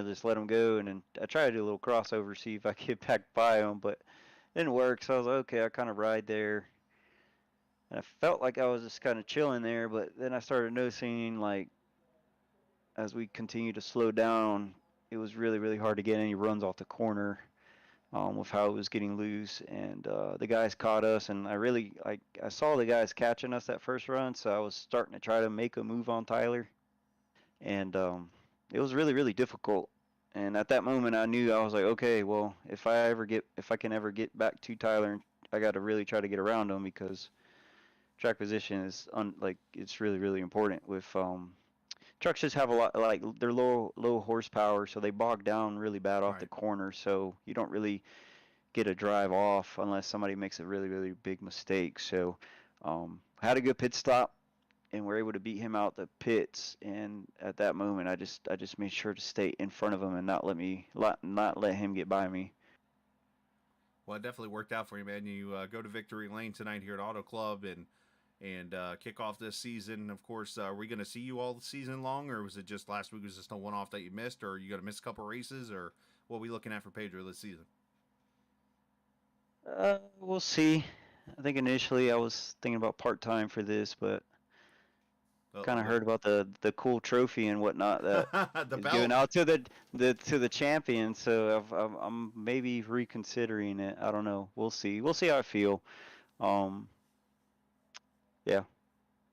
just let him go, and then I tried to do a little crossover, see if I could get back by him, but it didn't work. So I was like, okay, I kind of ride there, and I felt like I was just kind of chilling there, but then I started noticing like as we continued to slow down, it was really really hard to get any runs off the corner. With how it was getting loose, and the guys caught us, and I saw the guys catching us that first run, so I was starting to try to make a move on Tyler, and it was really really difficult. And at that moment, I knew I was like, okay, well, if I can ever get back to Tyler, I got to really try to get around him because track position is it's really really important with trucks just have a lot like they're low horsepower, so they bog down really bad off the corner. So you don't really get a drive off unless somebody makes a really really big mistake. So had a good pit stop, and we're able to beat him out the pits. And at that moment, I just made sure to stay in front of him and not let him get by me. Well, it definitely worked out for you, man. You go to victory lane tonight here at Auto Club and kick off this season. Of course, are we going to see you all the season long, or was it just last week was just a one-off that you missed, or are you going to miss a couple races, or what are we looking at for Pedro this season? We'll see. I think initially I was thinking about part-time for this, but kind of heard about the cool trophy and whatnot that is given out to the champion. So I'm maybe reconsidering it. I don't know. We'll see. We'll see how I feel. Yeah,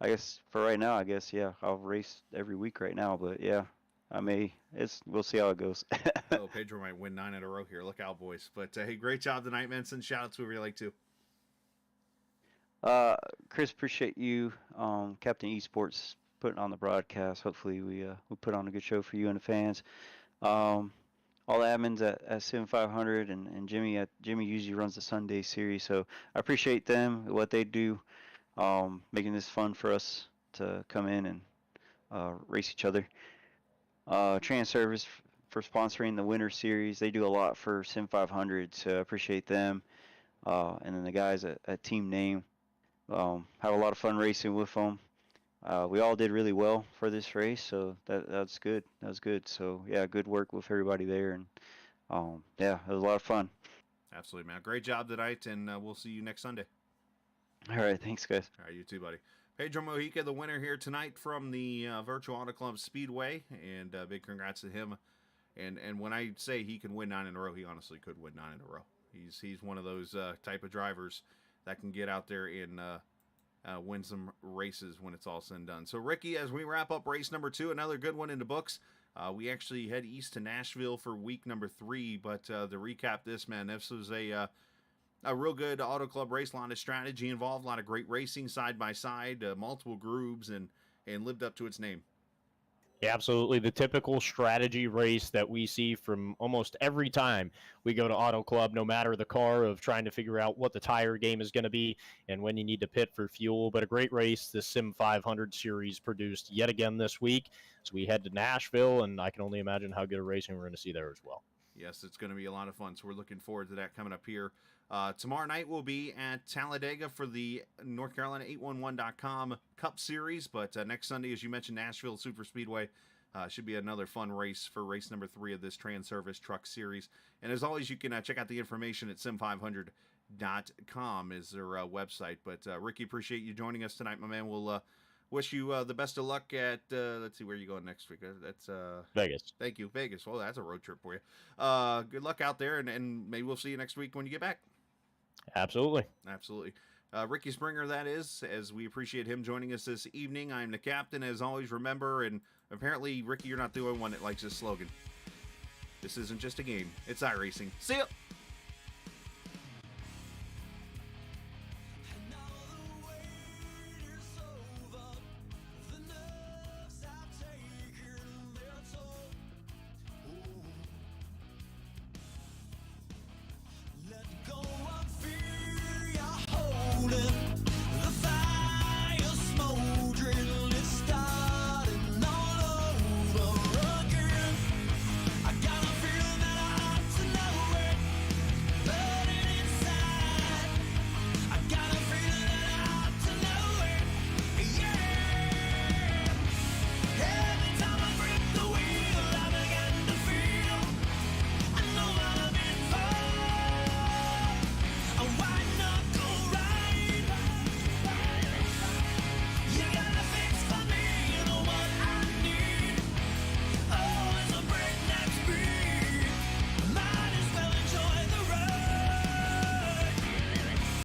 I guess for right now, yeah, I'll race every week right now. But yeah, we'll see how it goes. Oh, Pedro might win 9 in a row here. Look out, boys. But hey, great job tonight, man. Send shout out to whoever you like to. Chris, appreciate you, Captain Esports, putting on the broadcast. Hopefully we put on a good show for you and the fans. All the admins at Sim500 and Jimmy usually runs the Sunday series, so I appreciate them, what they do, making this fun for us to come in and race each other. Transervice for sponsoring the Winter Series. They do a lot for Sim500, so I appreciate them. And then the guys at Team Name. Have a lot of fun racing with them. We all did really well for this race, so that's good. That was good. So yeah, good work with everybody there, and yeah, it was a lot of fun. Absolutely, man. Great job tonight, and we'll see you next Sunday. All right, thanks, guys. All right, you too, buddy. Pedro Mojica, the winner here tonight from the virtual Auto Club Speedway, and big congrats to him. And when I say he can win 9 in a row, he honestly could win 9 in a row. He's one of those type of drivers that can get out there and win some races when it's all said and done. So, Ricky, as we wrap up race number 2, another good one in the books. We actually head east to Nashville for week number 3, but to recap this, man, this was a real good Auto Club race. A lot of strategy involved, a lot of great racing side by side, multiple groups, and lived up to its name. Yeah, absolutely. The typical strategy race that we see from almost every time we go to Auto Club, no matter the car, of trying to figure out what the tire game is going to be and when you need to pit for fuel. But a great race the Sim500 series produced yet again this week. So we head to Nashville, and I can only imagine how good a racing we're going to see there as well. Yes, it's going to be a lot of fun. So we're looking forward to that coming up here. Tomorrow night we'll be at Talladega for the North Carolina 811.com Cup Series. But next Sunday, as you mentioned, Nashville Super Speedway. Should be another fun race for race number 3 of this Transervice Truck Series. And as always, you can check out the information at sim500.com is their website. But Ricky, appreciate you joining us tonight, my man. We'll wish you the best of luck at, let's see, where are you going next week? That's Vegas. Thank you, Vegas. Well, that's a road trip for you. Good luck out there, and maybe we'll see you next week when you get back. Absolutely. Absolutely. Ricky Springer, that is, as we appreciate him joining us this evening. I'm the captain, as always, remember, and apparently, Ricky, you're not the only one that likes this slogan. This isn't just a game, it's iRacing. See ya!